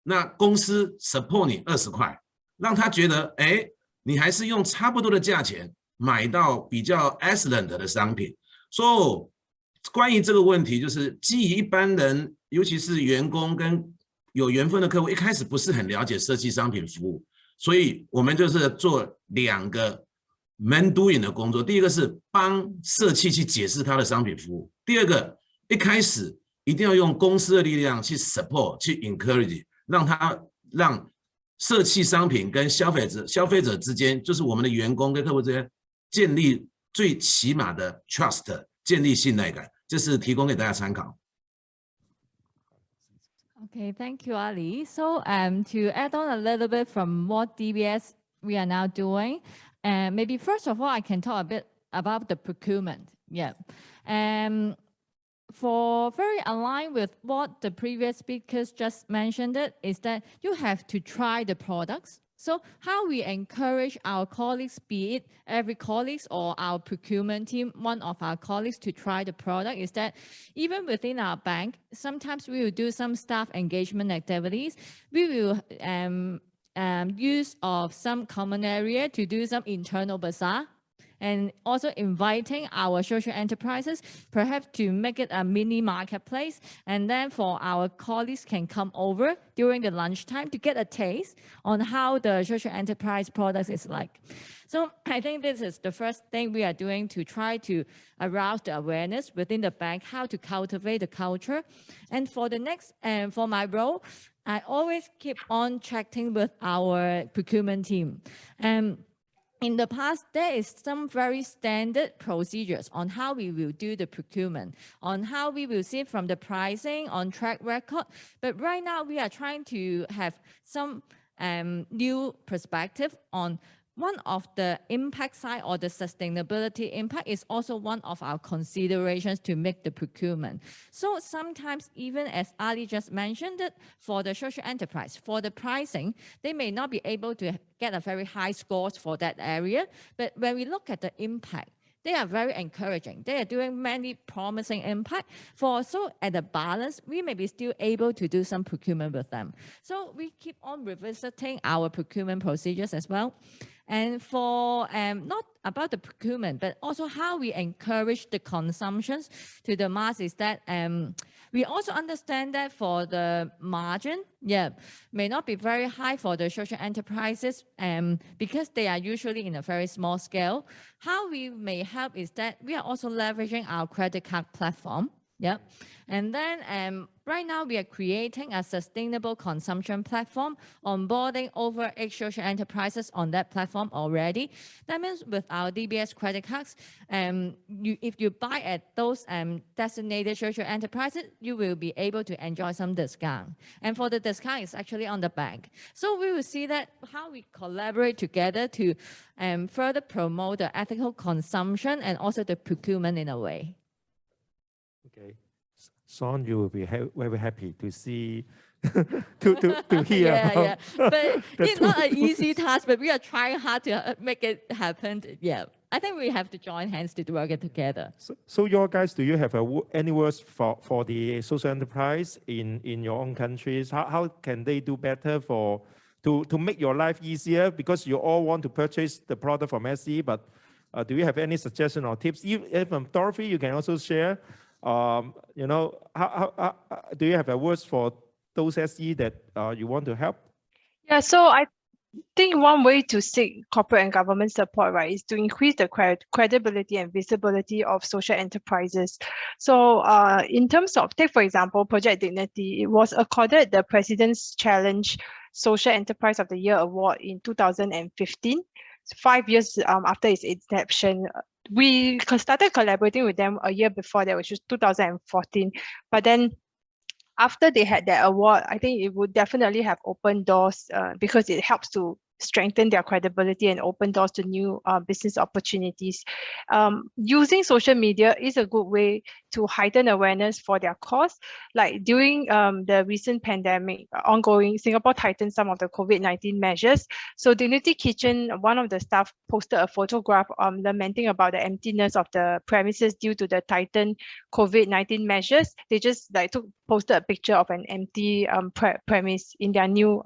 Speaker 3: 那公司 support 你20块，让他觉得，哎，你还是用差不多的价钱买到比较 excellent 的商品。所以关于这个问题，就是基于一般人，尤其是员工跟有缘分的客户，一开始不是很了解社企商品服务，所以我们就是做2个 man doing 的工作。第一个是帮社企去解释他的商品服务，第二个一开始一定要用公司的力量去 support 去 encourage， 让社企商品跟消费者之间，就是我们的员工跟客户之间建立最起码的 trust， 建立信赖感，这是提供给大家参考。
Speaker 5: Okay, thank you, Ali. So to add on a little bit from what DBS we are now doing, maybe first of all, I can talk a bit about the procurement. Yeah. For very aligned with what the previous speakers just mentioned, is that you have to try the products. So how we encourage our colleagues, be it every colleague or our procurement team, one of our colleagues to try the product, is that even within our bank, sometimes we will do some staff engagement activities. We will use of some common area to do some internal bazaar, and also inviting our social enterprises, perhaps to make it a mini marketplace. And then for our colleagues can come over during the lunchtime to get a taste on how the social enterprise products is like. So I think this is the first thing we are doing to try to arouse the awareness within the bank, how to cultivate the culture. And for the next, for my role, I always keep on checking with our procurement team. In the past, there is some very standard procedures on how we will do the procurement, on how we will see from the pricing, on track record. But right now, we are trying to have some new perspective on one of the impact side, or the sustainability impact is also one of our considerations to make the procurement. So sometimes, even as Ali just mentioned it, for the social enterprise, for the pricing, they may not be able to get a very high scores for that area. But when we look at the impact, they are very encouraging. They are doing many promising impact. So at the balance, we may be still able to do some procurement with them. So we keep on revisiting our procurement procedures as well. And for not about the procurement, but also how we encourage the consumptions to the mass, is that we also understand that for the margin, may not be very high for the social enterprises because they are usually in a very small scale. How we may help is that we are also leveraging our credit card platform. And then right now we are creating a sustainable consumption platform, onboarding over 8 social enterprises on that platform already. That means with our DBS credit cards, if you buy at those designated social enterprises, you will be able to enjoy some discount. And for the discount, it's actually on the bank. So we will see that how we collaborate together to further promote the ethical consumption and also the procurement in a way.
Speaker 1: Okay, Sean, you will be very happy to see, to hear.
Speaker 5: Yeah. But it's not an easy task, but we are trying hard to make it happen. Yeah, I think we have to join hands to work it together.
Speaker 1: So your guys, do you have any words for the social enterprise in your own countries? How can they do better to make your life easier? Because you all want to purchase the product from SE, but do you have any suggestion or tips? Even Dorothy, you can also share. You know, how do you have a words for those SE that you want to help?
Speaker 4: Yeah, so I think one way to seek corporate and government support, right, is to increase the credibility and visibility of social enterprises. So in terms of, take for example, Project Dignity, it was accorded the President's Challenge Social Enterprise of the Year Award in 2015. 5 years after its inception. We started collaborating with them a year before that, which was 2014. But then after they had that award, I think it would definitely have opened doors because it helps to strengthen their credibility and open doors to new business opportunities. Using social media is a good way to heighten awareness for their cause. Like during the recent pandemic ongoing, Singapore tightened some of the COVID-19 measures. So Dignity Kitchen, one of the staff posted a photograph lamenting about the emptiness of the premises due to the tightened COVID-19 measures. They just like posted a picture of an empty premise in their new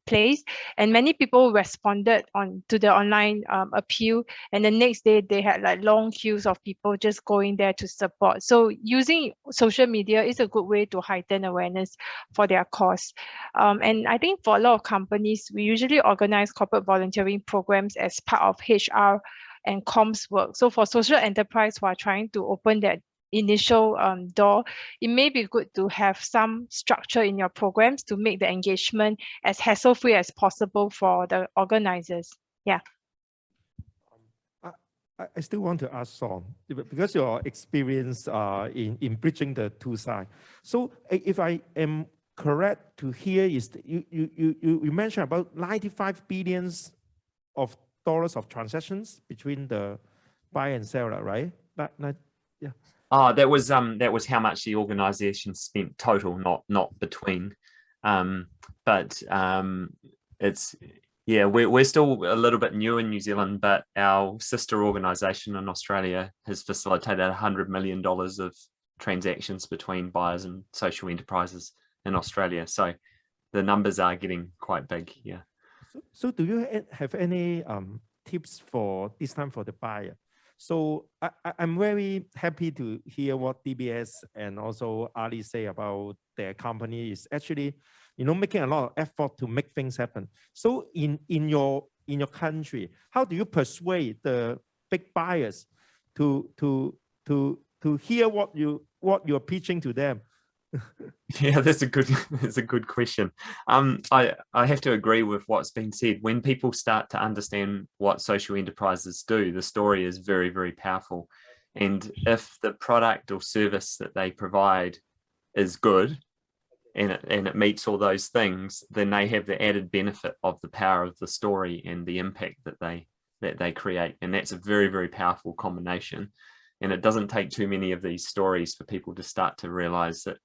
Speaker 4: place, and many people responded to the online appeal, and the next day they had like long queues of people just going there to support. So using social media is a good way to heighten awareness for their cause. And I think for a lot of companies, we usually organize corporate volunteering programs as part of HR and comms work. So for social enterprise who are trying to open their initial door, it may be good to have some structure in your programs to make the engagement as hassle-free as possible for the organizers. Yeah.
Speaker 1: I still want to ask Sean, because your experience in bridging the two sides. So if I am correct to hear, is you mentioned about $95 billion of transactions between the buyer and seller, right? Yeah.
Speaker 2: Oh, that was how much the organization spent total, not between. It's, yeah, we're still a little bit new in New Zealand, but our sister organization in Australia has facilitated $100 million of transactions between buyers and social enterprises in Australia. So the numbers are getting quite big. Yeah.
Speaker 1: So do you have any tips for this time for the buyer? So I'm very happy to hear what DBS and also Ali say about their company is actually, making a lot of effort to make things happen. So in your country, how do you persuade the big buyers to hear what you're pitching to them?
Speaker 2: Yeah, that's a good question. I have to agree with what's been said. When people start to understand what social enterprises do, the story is very, very powerful. And if the product or service that they provide is good and it meets all those things, then they have the added benefit of the power of the story and the impact that they create. And that's a very, very powerful combination. And it doesn't take too many of these stories for people to start to realize that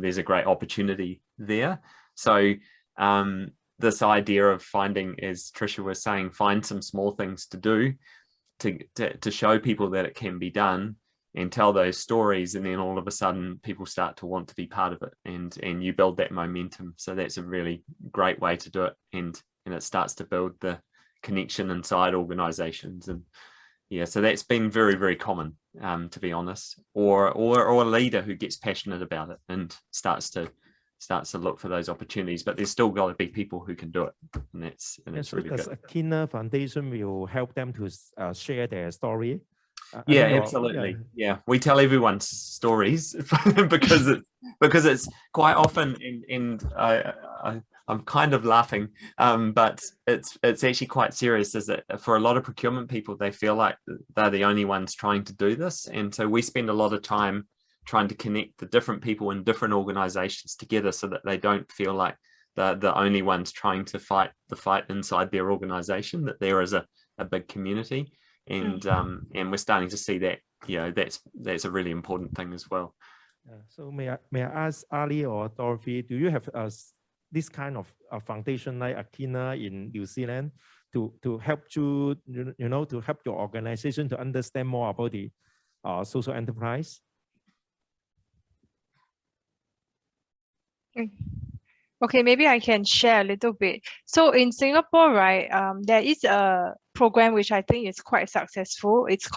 Speaker 2: there's a great opportunity there. So this idea of finding, as Tricia was saying, find some small things to do to show people that it can be done and tell those stories, and then all of a sudden people start to want to be part of it, and you build that momentum. So that's a really great way to do it, and it starts to build the connection inside organizations. And yeah, so that's been very, very common, to be honest, or a leader who gets passionate about it and starts to look for those opportunities. But there's still got to be people who can do it, and that's really good.
Speaker 1: Akina Foundation will help them to share their story.
Speaker 2: Yeah, absolutely. Yeah, we tell everyone's stories because it's quite often, and I'm kind of laughing, but it's actually quite serious, is that for a lot of procurement people, they feel like they're the only ones trying to do this. And so we spend a lot of time trying to connect the different people in different organizations together so that they don't feel like they're the only ones trying to fight the fight inside their organization, that there is a big community. And we're starting to see that, that's a really important thing as well.
Speaker 1: So may I ask Ali or Dorothy, do you have this kind of foundation like Akina in New Zealand to help you, to help your organization to understand more about the social enterprise?
Speaker 4: Okay, maybe I can share a little bit. So in Singapore, right, there is a program which I think is quite successful. It's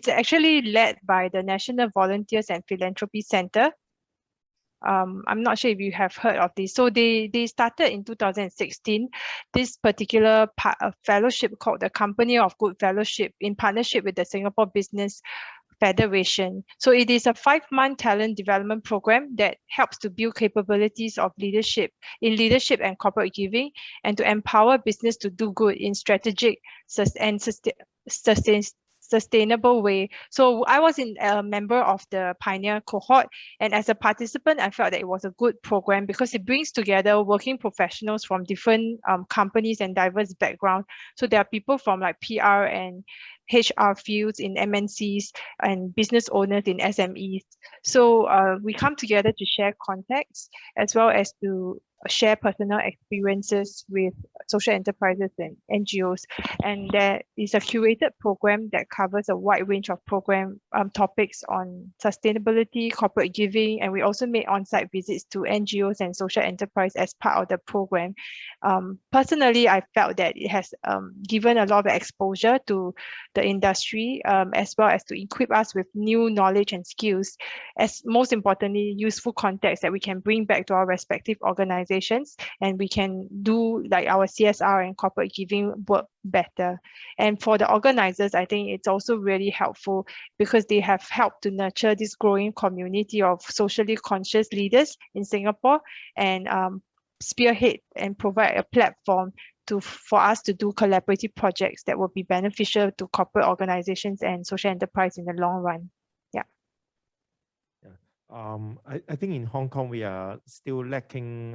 Speaker 4: actually led by the National Volunteers and Philanthropy Center. I'm not sure if you have heard of this. So they started in 2016, this particular fellowship called the Company of Good Fellowship in partnership with the Singapore Business Federation. So it is a 5-month talent development program that helps to build capabilities of leadership and corporate giving, and to empower business to do good in strategic and sustainable way. So I was a member of the pioneer cohort, and as a participant, I felt that it was a good program because it brings together working professionals from different companies and diverse backgrounds. So there are people from like PR and HR fields in MNCs and business owners in SMEs. So we come together to share contacts as well as to share personal experiences with social enterprises and NGOs. And there is a curated program that covers a wide range of program topics on sustainability, corporate giving, and we also made on-site visits to NGOs and social enterprise as part of the program. Personally, I felt that it has given a lot of exposure to the industry, as well as to equip us with new knowledge and skills, as most importantly, useful contacts that we can bring back to our respective organizations, and we can do like our CSR and corporate giving work better. And for the organizers, I think it's also really helpful because they have helped to nurture this growing community of socially conscious leaders in Singapore, and spearhead and provide a platform for us to do collaborative projects that will be beneficial to corporate organizations and social enterprise in the long run.
Speaker 1: I think in Hong Kong we are still lacking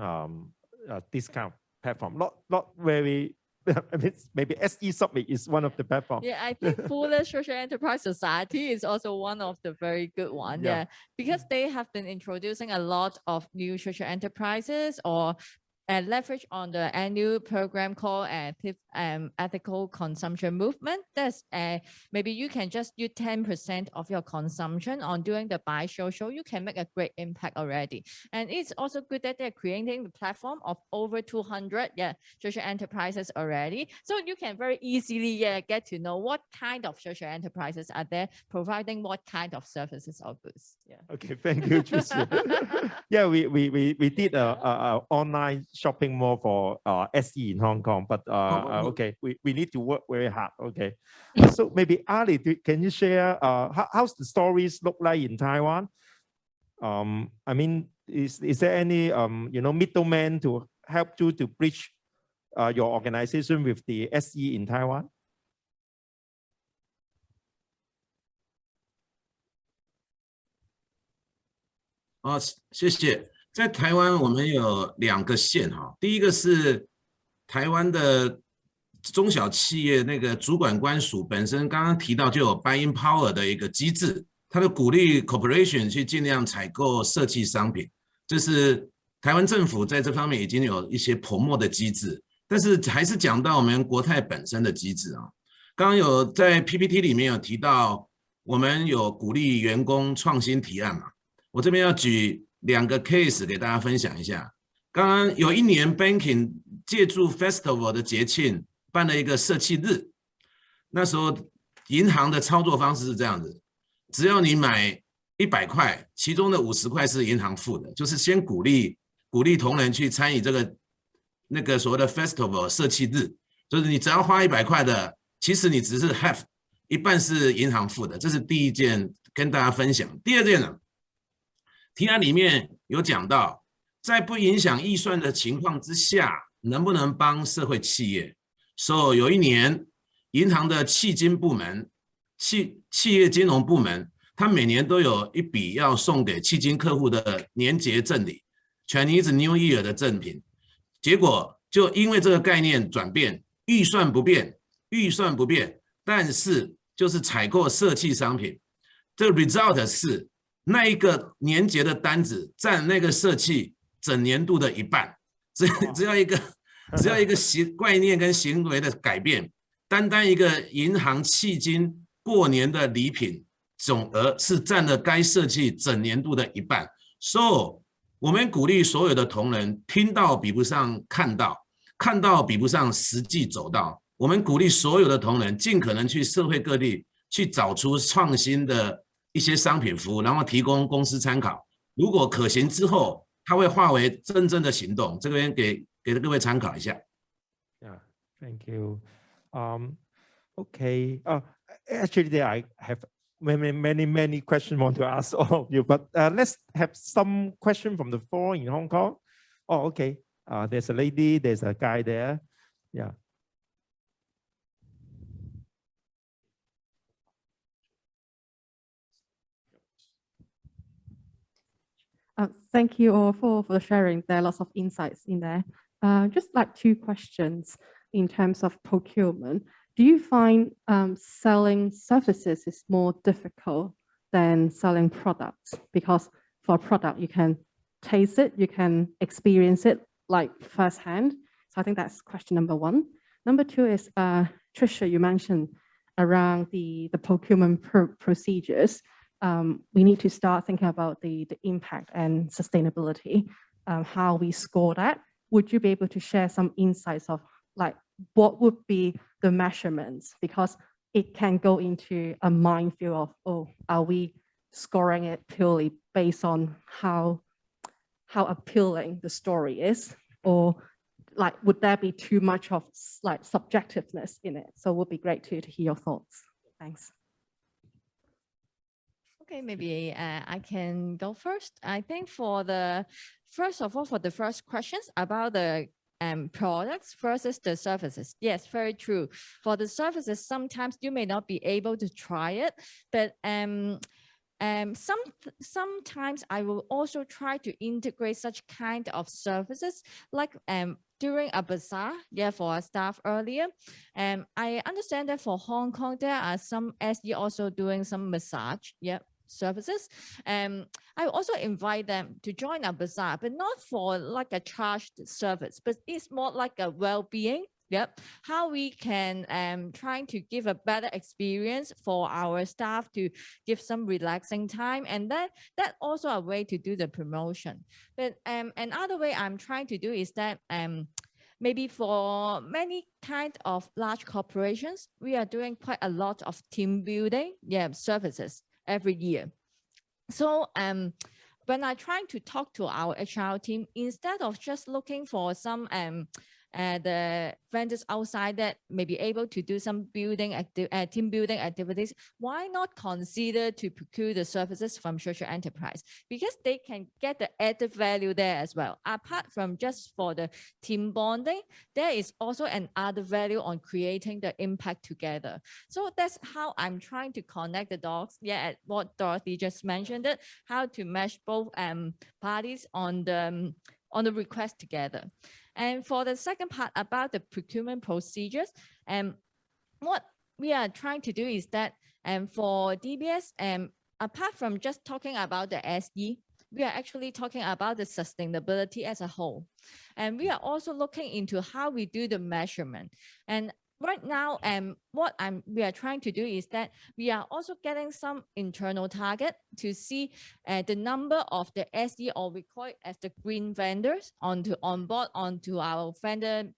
Speaker 1: this kind of platform. Not very. I mean, maybe SE Summit is one of the platforms.
Speaker 5: Yeah, I think Fuller Social Enterprise Society is also one of the very good ones. Yeah, because they have been introducing a lot of new social enterprises or leverage on the annual program called Ethical Consumption Movement. That's maybe you can just use 10% of your consumption on doing the buy social. You can make a great impact already. And it's also good that they're creating the platform of over 200 social enterprises already. So you can very easily get to know what kind of social enterprises are there providing what kind of services or goods. Yeah.
Speaker 1: Okay, thank you, Tricia. Yeah, we did a online shopping mall for SE in Hong Kong, but okay, we need to work very hard. Okay, so maybe Ali, can you share how's the stories look like in Taiwan? I mean, is there any middleman to help you to bridge your organization with the SE in Taiwan?
Speaker 3: 谢谢。在台湾，我们有2个线哈。第一个是台湾的中小企业那个主管官署本身刚刚提到就有 buying power 的一个机制，它的鼓励 corporation 去尽量采购社企商品，这是台湾政府在这方面已经有一些 promote 的机制。但是还是讲到我们国泰本身的机制啊。刚刚有在 PPT 里面有提到，我们有鼓励员工创新提案嘛。我这边要举2个 case 给大家分享一下。刚刚有一年 banking 借助 festival 的节庆办了一个社企日，那时候银行的操作方式是这样子，只要你买100块，其中的50块是银行付的，就是先鼓励同仁去参与这个那个所谓的 festival 社企日，就是你只要花100块的，其实你只是 half 一半是银行付的，这是第一件跟大家分享。第二件呢？提案里面有讲到，在不影响预算的情况之下，能不能帮社会企业？所以有一年，银行的企金部门、企业金融部门，他每年都有一笔要送给企金客户的年节赠礼 ，Chinese New Year 的赠品。结果就因为这个概念转变，预算不变，但是就是采购社企商品，这个 result 是。那一个年节的单子占那个社企整年度的1半，只要一个概念跟行为的改变，单一个银行企金过年的礼品总额是占了该社企整年度的1半。So 我们鼓励所有的同仁，听到比不上看到，看到比不上实际走到。我们鼓励所有的同仁尽可能去社会各地去找出创新的。一些商品服务，然后提供公司参考。如果可行之后，它会化为真正的行动。这边给各位参考一下。
Speaker 1: Yeah, thank you. Okay. Actually, I have many questions I want to ask all of you, but let's have some question from the floor in Hong Kong. Oh, okay. There's a lady. There's a guy there. Yeah.
Speaker 6: Thank you all for sharing. There are lots of insights in there. Just like 2 questions in terms of procurement. Do you find selling services is more difficult than selling products? Because for a product, you can taste it, you can experience it like firsthand. So I think that's question number 1. Number 2 is, Tricia, you mentioned around the procurement procedures. We need to start thinking about the impact and sustainability, how we score that. Would you be able to share some insights of like what would be the measurements? Because it can go into a minefield of, oh, are we scoring it purely based on how appealing the story is, or like would there be too much of like subjectiveness in it? So it would be great to hear your thoughts. Thanks.
Speaker 5: Okay, maybe I can go first. I think first of all, for the first questions about the products versus the services. Yes, very true. For the services, sometimes you may not be able to try it, but sometimes I will also try to integrate such kind of services like during a bazaar, for our staff earlier. I understand that for Hong Kong, there are some SE also doing some massage, services. I also invite them to join a bazaar, but not for like a charged service, but it's more like a well-being. How we can trying to give a better experience for our staff to give some relaxing time, and that also a way to do the promotion. But another way I'm trying to do is that maybe for many kind of large corporations, we are doing quite a lot of team building services every year. So when I try to talk to our HR team, instead of just looking for some the vendors outside that may be able to do some team building activities, why not consider to procure the services from social enterprise? Because they can get the added value there as well. Apart from just for the team bonding, there is also another value on creating the impact together. So that's how I'm trying to connect the dots. At what Dorothy just mentioned, it how to mesh both parties on the request together. And for the second part about the procurement procedures, what we are trying to do is that for DBS, apart from just talking about the SE, we are actually talking about the sustainability as a whole. And we are also looking into how we do the measurement. And right now, what we are trying to do is that we are also getting some internal target to see the number of the SE, or we call it as the green vendors, on board onto our vendor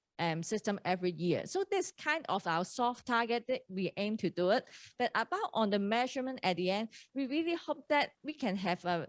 Speaker 5: system every year. So this kind of our soft target that we aim to do it. But about on the measurement at the end, we really hope that we can have a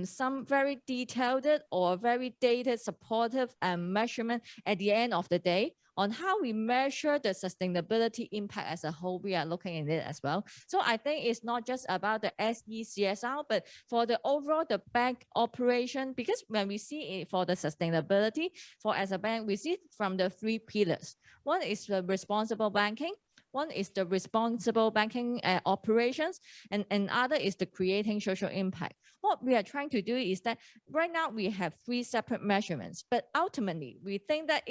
Speaker 5: some very detailed or very data supportive measurement at the end of the day on how we measure the sustainability impact as a whole. We are looking at it as well. So I think it's not just about the SE CSR, but for the overall the bank operation, because when we see it for the sustainability, for as a bank, we see it from the 3 pillars. One is the responsible banking. One is the responsible banking operations, and another is the creating social impact. What we are trying to do is that right now we have 3 separate measurements, but ultimately we think that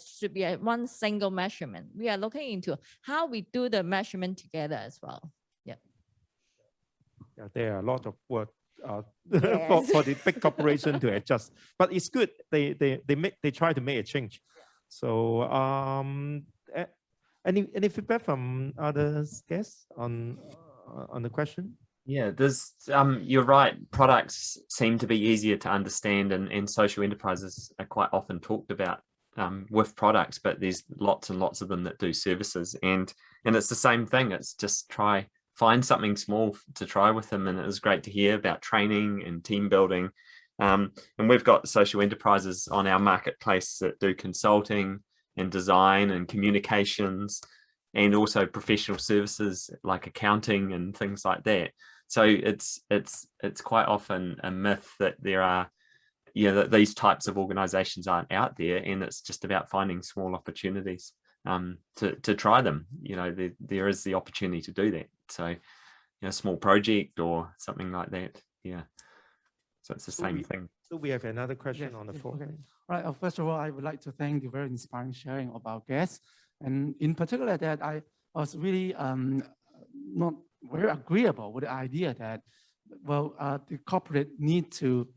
Speaker 5: should be one single measurement. We are looking into how we do the measurement together as well. Yeah,
Speaker 1: there are a lot of work
Speaker 5: yes.
Speaker 1: for the big corporation to adjust, but it's good they try to make a change. So any feedback from other guests on the question?
Speaker 2: Yeah, there's you're right. Products seem to be easier to understand, and social enterprises are quite often talked about with products, but there's lots and lots of them that do services, and it's the same thing. It's just find something small to try with them, and it was great to hear about training and team building. And we've got social enterprises on our marketplace that do consulting and design and communications, and also professional services like accounting and things like that. So it's quite often a myth that there are, that these types of organizations aren't out there, and it's just about finding small opportunities to try them. There is the opportunity to do that. So a small project or something like that. Yeah. So it's the same thing.
Speaker 1: So we have another question
Speaker 7: Yes,
Speaker 1: on the
Speaker 7: yes,
Speaker 1: floor.
Speaker 7: okay. All right. First of all, I would like to thank the very inspiring sharing of our guests, and in particular that I was really not very agreeable with the idea that, well, the corporate need to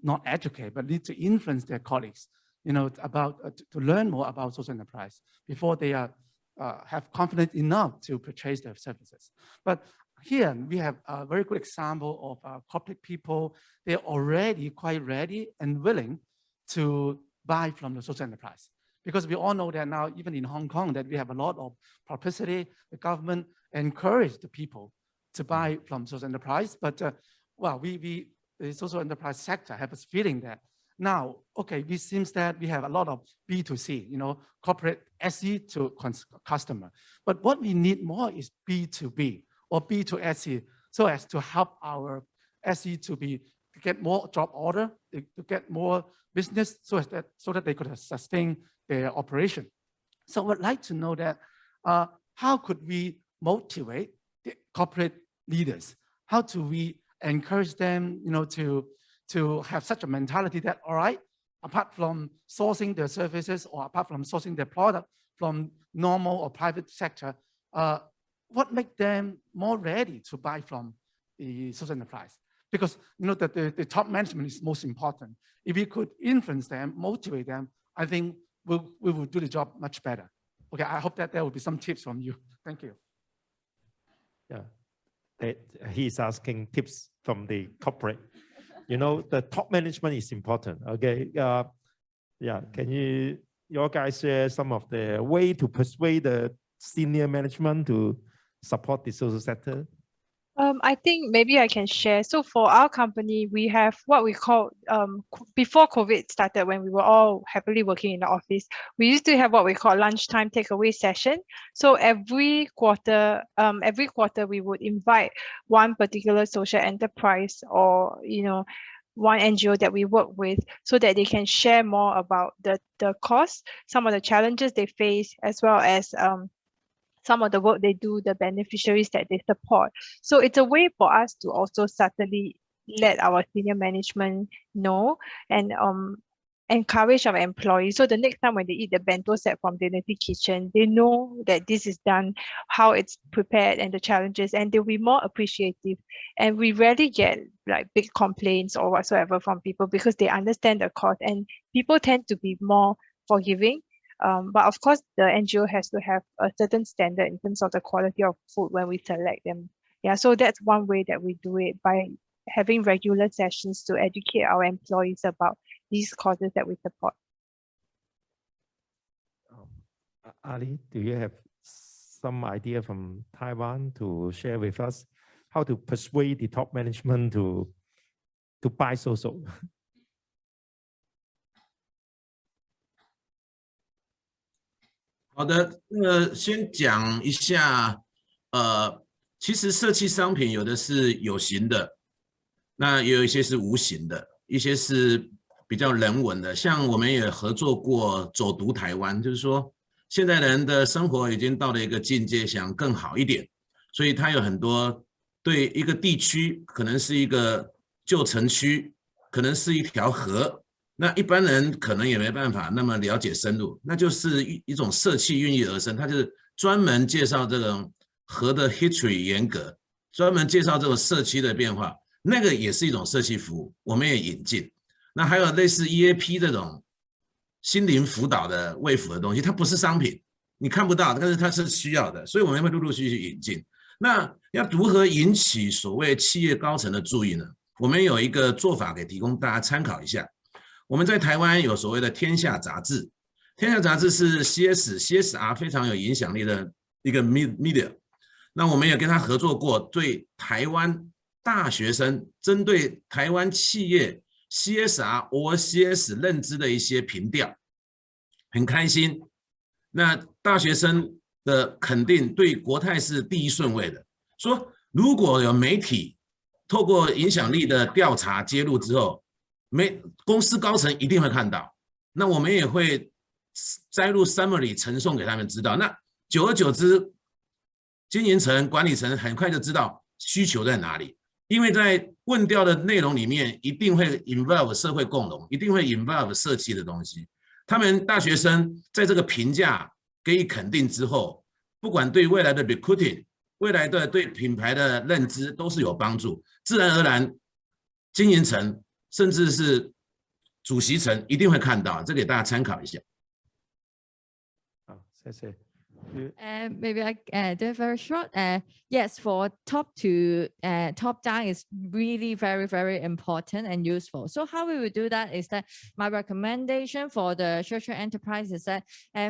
Speaker 7: not educate, but need to influence their colleagues, you know, about to learn more about social enterprise before they are have confidence enough to purchase their services. But here we have a very good example of corporate people. They're already quite ready and willing to buy from the social enterprise. Because we all know that now, even in Hong Kong, that we have a lot of publicity. The government encourage the people to buy from social enterprise. But well, the social enterprise sector have this feeling that now, okay, it seems that we have a lot of B2C, you know, corporate SE to customer. But what we need more is B2B or B2SE, so as to help our SE to get more job order, to get more business, so that they could sustain their operation. So I would like to know that how could we motivate the corporate leaders? How do we encourage them, you know, to have such a mentality that, all right, apart from sourcing their services or apart from sourcing their product from normal or private sector, what makes them more ready to buy from the social enterprise? Because you know that the top management is most important. If we could influence them, motivate them, I think we will do the job much better. Okay, I hope that there will be some tips from you. Thank you.
Speaker 1: Yeah, he's asking tips from the corporate. You know, the top management is important. Okay, yeah, can you guys share some of the way to persuade the senior management to support the social sector?
Speaker 4: I think maybe I can share. So for our company, we have what we call, before COVID started, when we were all happily working in the office, we used to have what we call lunchtime takeaway session. So every quarter we would invite one particular social enterprise or, you know, one NGO that we work with, so that they can share more about the costs, some of the challenges they face, as well as some of the work they do, the beneficiaries that they support. So it's a way for us to also subtly let our senior management know and encourage our employees. So the next time when they eat the bento set from Dignity Kitchen, they know that this is done, how it's prepared and the challenges, and they'll be more appreciative. And we rarely get like big complaints or whatsoever from people because they understand the cost, and people tend to be more forgiving. But of course, the NGO has to have a certain standard in terms of the quality of food when we select them. Yeah, so that's one way that we do it, by having regular sessions to educate our employees about these causes that we support.
Speaker 1: Ali, do you have some idea from Taiwan to share with us how to persuade the top management to buy social?
Speaker 3: 好的，先讲一下，其实社企商品有的是有形的，那也有一些是无形的，一些是比较人文的。像我们也合作过走读台湾，就是说现在人的生活已经到了一个境界，想更好一点，所以它有很多对一个地区，可能是一个旧城区，可能是一条河。 那一般人可能也没办法那么了解深入，那就是一种社企孕育而生，它就是专门介绍这种河的 history 沿革，专门介绍这种社区的变化，那个也是一种社企服务，我们也引进。那还有类似 EAP 这种心灵辅导的卫辅的东西，它不是商品，你看不到，但是它是需要的，所以我们会陆陆续续引进。那要如何引起所谓企业高层的注意呢？我们有一个做法给提供大家参考一下。 我们在台湾有所谓的《天下》杂志，《天下》杂志是 CSR 非常有影响力的一个 media。那我们也跟他合作过，对台湾大学生针对台湾企业 CSR or CS 认知的一些评调，很开心。那大学生的肯定对国泰是第一顺位的，说如果有媒体透过影响力的调查揭露之后。 公司高层一定会看到，那我们也会摘录 summary 呈送给他们知道。那久而久之，经营层、管理层很快就知道需求在哪里，因为在问调的内容里面一定会 involve 社会共融，一定会 involve 社企的东西。他们大学生在这个评价给予肯定之后，不管对未来的 recruiting， 未来的对品牌的认知都是有帮助，自然而然经营层甚至是主席层一定会看到，这给大家参考一下。
Speaker 1: 好，谢谢。
Speaker 5: Maybe I do it very short. Yes, for top to top down is really very important and useful. So how we will do that is that my recommendation for the social enterprise is that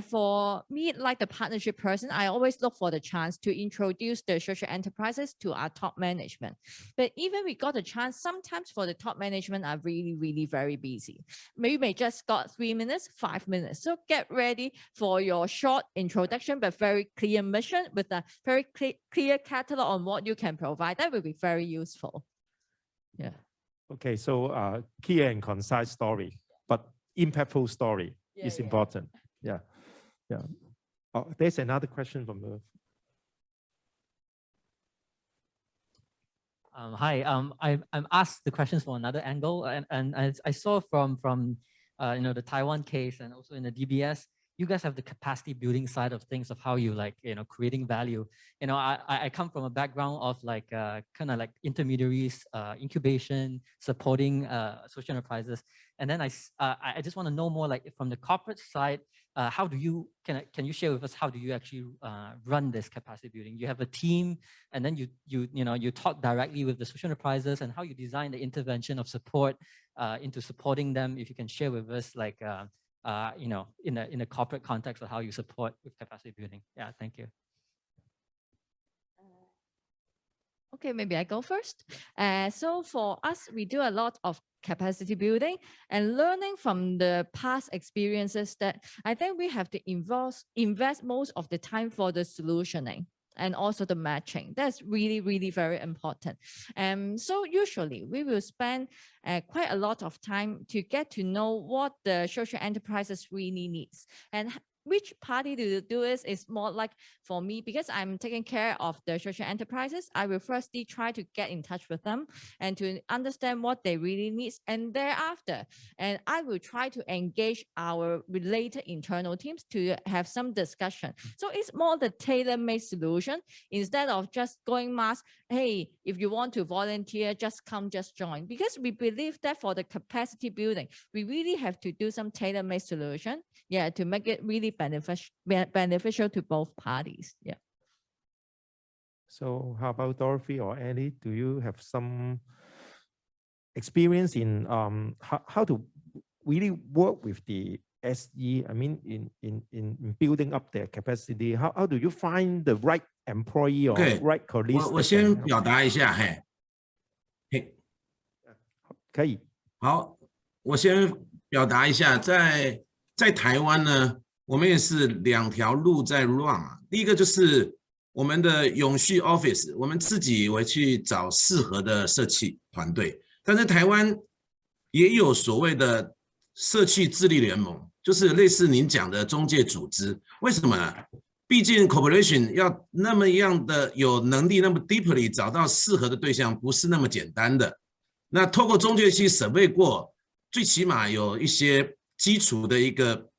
Speaker 5: for me, like the partnership person, I always look for the chance to introduce the social enterprises to our top management. But even we got a chance, sometimes for the top management are really very busy. Maybe we just got 3 minutes, 5 minutes. So get ready for your short introduction, but very clear mission with a very clear catalog on what you can provide. That will be very useful. Yeah.
Speaker 1: Okay, so clear and concise story, but impactful story is important. Yeah. Oh, there's another question from the.
Speaker 8: Hi, I'm asked the questions from another angle, and I saw from the Taiwan case and also in the DBS, you guys have the capacity building side of things, of how you creating value. I come from a background of kind of like intermediaries, incubation, supporting social enterprises, and then I just want to know more, like, from the corporate side, how do you can you share with us, how do you actually run this capacity building? You have a team, and then you talk directly with the social enterprises, and how you design the intervention of support into supporting them. If you can share with us, like in a corporate context, of how you support with capacity building. Yeah, thank you.
Speaker 5: Okay, maybe I go first. So for us, we do a lot of capacity building and learning from the past experiences, that I think we have to invest most of the time for the solutioning and also the matching. That's really very important. So usually we will spend quite a lot of time to get to know what the social enterprises really needs, and which party to do this is more like, for me, because I'm taking care of the social enterprises, I will firstly try to get in touch with them and to understand what they really need, and thereafter, and I will try to engage our related internal teams to have some discussion. So it's more the tailor-made solution, instead of just going mass, hey, if you want to volunteer, just come, just join. Because we believe that for the capacity building, we really have to do some tailor-made solution, to make it really beneficial to both parties. Yeah.
Speaker 1: So how about Dorothy or Annie? Do you have some experience in how to really work with the SE? I mean, in building up their capacity, how do you find the right employee or right colleagues?
Speaker 3: 我先表达一下，
Speaker 1: 可以。
Speaker 3: 好，我先表达一下，在台湾呢，我们也是2条路在 run 啊。第一个就是我们的永续 office， 我们自己会去找适合的社企团队，但是台湾也有所谓的社企自立联盟，就是类似您讲的中介组织。为什么呢？毕竟 corporation 要那么样的有能力，那么 deeply 找到适合的对象，不是那么简单的。那透过中介去survey过，最起码有一些基础的一个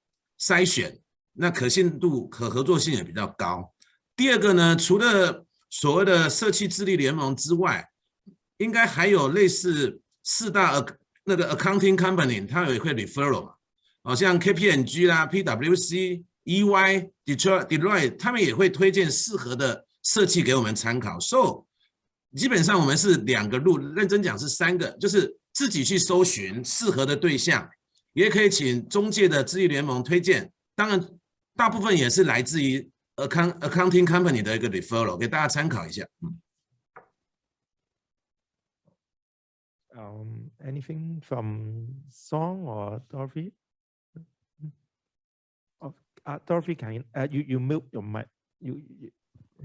Speaker 3: 筛选，那可信度、可合作性也比较高。第二个呢，除了所谓的社企自立联盟之外，应该还有类似4大那个 accounting company， 它也会 referral 嘛，好像 KPMG 啦、PwC、EY、Deloitte， 他们也会推荐适合的社企给我们参考。So 基本上我们是2个路，认真讲是3个，就是自己去搜寻适合的对象，也可以请中介的自立联盟推荐，当然大部分也是来自于 accounting company 的一个 referral， 给大家参考一下。
Speaker 1: Anything from Song or Dorothy? Dorothy, can you mute your mic?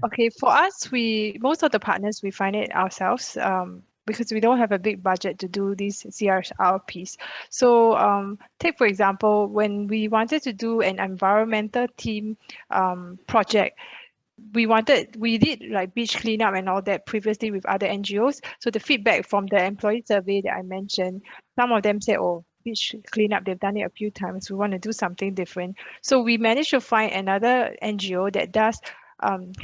Speaker 4: Okay, for us, most of the partners, we find it ourselves because we don't have a big budget to do these CSRPs. So take, for example, when we wanted to do an environmental team project, we did like beach cleanup and all that previously with other NGOs. So the feedback from the employee survey that I mentioned, some of them said, oh, beach cleanup, they've done it a few times. We want to do something different. So we managed to find another NGO that does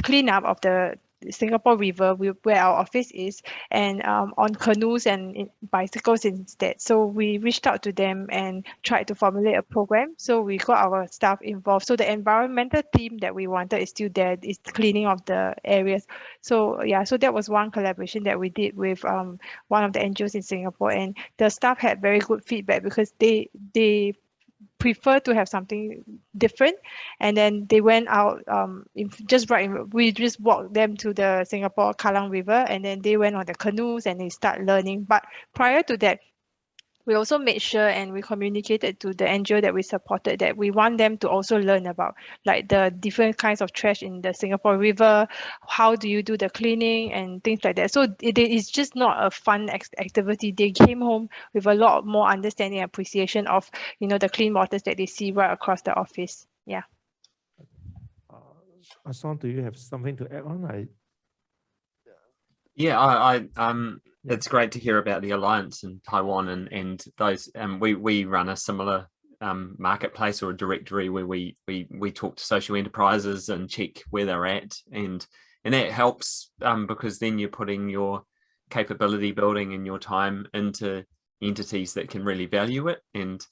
Speaker 4: cleanup of the Singapore River, where our office is, and on canoes and bicycles instead. So we reached out to them and tried to formulate a program. So we got our staff involved. So the environmental theme that we wanted is still there, is cleaning of the areas. So yeah, so that was one collaboration that we did with one of the NGOs in Singapore, and the staff had very good feedback because they prefer to have something different. And then they went out we just walked them to the Singapore Kallang River, and then they went on the canoes and they start learning. But prior to that, we also made sure and we communicated to the NGO that we supported that we want them to also learn about like the different kinds of trash in the Singapore River, how do you do the cleaning and things like that. So it's just not a fun activity. They came home with a lot more understanding and appreciation of, you know, the clean waters that they see right across the office. Yeah.
Speaker 1: Asan, do you have something to add on?
Speaker 2: Yeah, it's great to hear about the alliance in Taiwan and those. We run a similar marketplace or a directory where we talk to social enterprises and check where they're at, and that helps because then you're putting your capability building and your time into entities that can really value it, and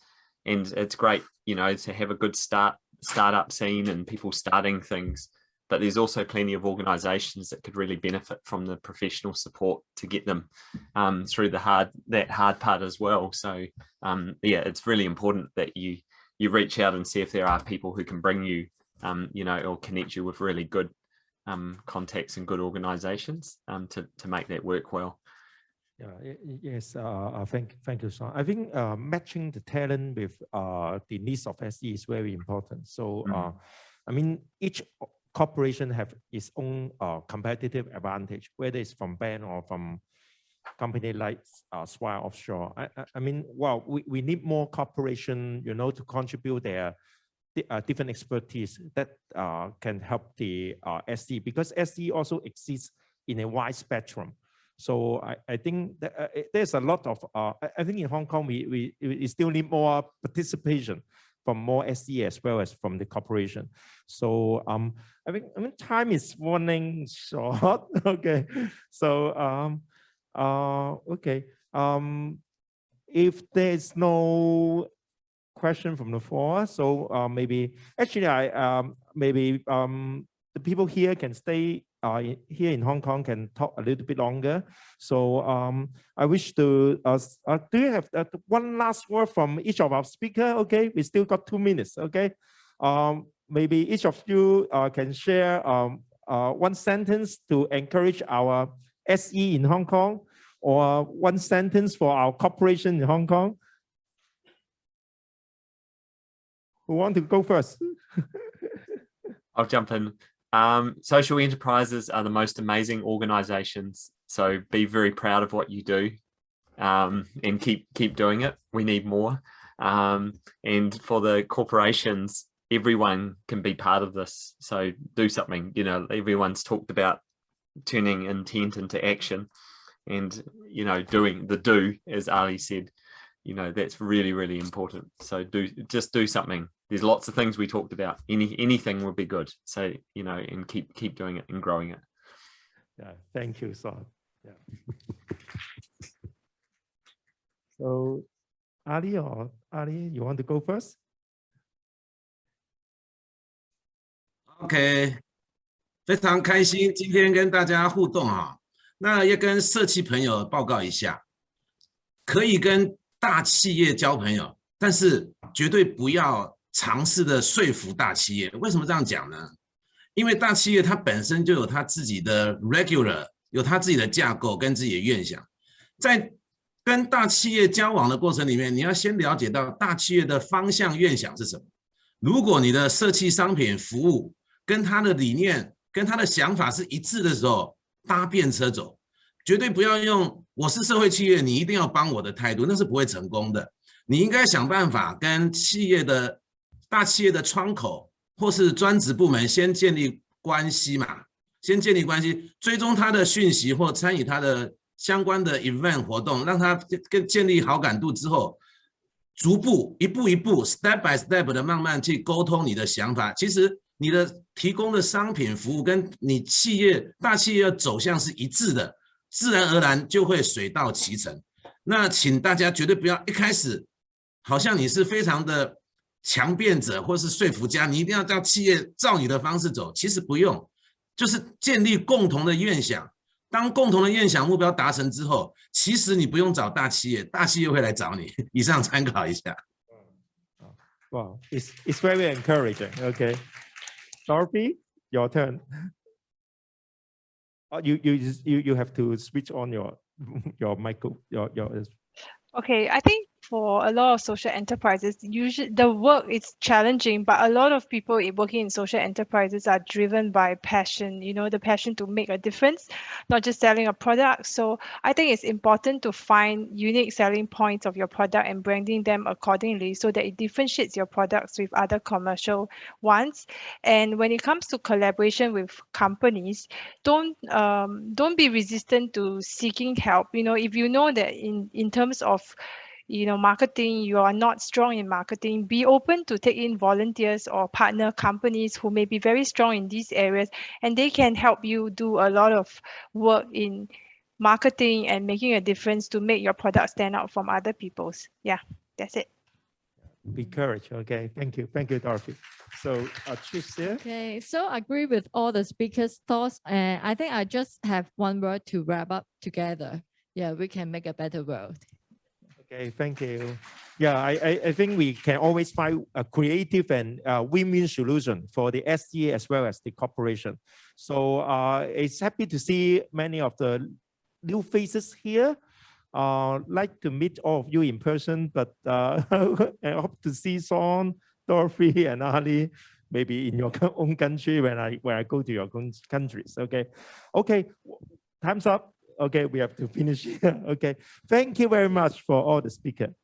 Speaker 2: it's great, you know, to have a good startup scene and people starting things. But there's also plenty of organizations that could really benefit from the professional support to get them through that hard part as well. So yeah, it's really important that you reach out and see if there are people who can bring you, you know, or connect you with really good contacts and good organizations to make that work well.
Speaker 1: Yeah, yes, thank you, Sean. I think matching the talent with the needs of SE is very important. So I mean, each corporation have its own competitive advantage, whether it's from bank or from company like Swire Offshore. I mean, well, we need more cooperation, you know, to contribute their different expertise that can help the SE, because SE also exists in a wide spectrum. So I think that, there's a lot of, I think in Hong Kong, we still need more participation from more SE as well as from the corporation. So I mean time is running short. Okay, so okay, if there's no question from the floor, so maybe actually maybe the people here can stay here in Hong Kong can talk a little bit longer. So I wish to, do you have one last word from each of our speakers? Okay, we still got 2 minutes, okay? Maybe each of you can share one sentence to encourage our SE in Hong Kong, or one sentence for our corporation in Hong Kong. Who want to go first?
Speaker 2: I'll jump in. Social enterprises are the most amazing organizations. So be very proud of what you do, and keep doing it. We need more. And for the corporations, everyone can be part of this. So do something, you know, everyone's talked about turning intent into action, and, you know, doing the do, as Ali said, you know, that's really, really important. So just do something. There's lots of things we talked about. Anything will be good. So, you know, and keep doing it and growing it.
Speaker 1: Yeah, thank you, Son. Yeah. So, Ali, you want to go first?
Speaker 3: OK， 非常开心今天跟大家互动啊。那要跟社企朋友报告一下，可以跟大企业交朋友，但是绝对不要尝试的说服大企业。为什么这样讲呢？因为大企业它本身就有它自己的 regular， 有它自己的架构跟自己的愿想。在跟大企业交往的过程里面，你要先了解到大企业的方向愿想是什么。如果你的社企商品服务跟他的理念跟他的想法是一致的时候，搭便车走，绝对不要用我是社会企业，你一定要帮我的态度，那是不会成功的。你应该想办法跟大企业的窗口或是专职部门先建立关系嘛，先建立关系，追踪他的讯息或参与他的相关的 event 活动，让他建立好感度之后，逐步一步一步 step by step 的慢慢去沟通你的想法。其实你的提供的商品服务跟你大企业的走向是一致的，自然而然就会水到渠成。那请大家绝对不要一开始好像你是非常的强辩者或是说服家，你一定要叫企业照你的方式走，其实不用，就是建立共同的愿想。当共同的愿想目标达成之后，其实你不用找大企业，大企业会来找你。以上参考一下。
Speaker 1: Wow, it's very encouraging. Okay, Dorothy, your turn. You have to switch on your mic.
Speaker 4: Okay, I think for a lot of social enterprises, usually the work is challenging, but a lot of people working in social enterprises are driven by passion, the passion to make a difference, not just selling a product. So I think it's important to find unique selling points of your product and branding them accordingly so that it differentiates your products with other commercial ones. And when it comes to collaboration with companies, don't be resistant to seeking help. If you know that in terms of marketing, you are not strong in marketing, be open to take in volunteers or partner companies who may be very strong in these areas, and they can help you do a lot of work in marketing and making a difference to make your product stand out from other people's. Yeah, that's it.
Speaker 1: Be courage. Okay, thank you, Dorothy. So Tricia.
Speaker 5: Okay, so I agree with all the speakers' thoughts, and I think I just have one word to wrap up together. Yeah, we can make a better world.
Speaker 1: Okay, thank you. Yeah, I think we can always find a creative and win-win solution for the SDA as well as the corporation. So it's happy to see many of the new faces here. Like to meet all of you in person, but I hope to see Son, Dorothy, and Ali maybe in your own country when I go to your own countries. Okay, time's up. Okay, we have to finish here. Okay, thank you very much for all the speakers.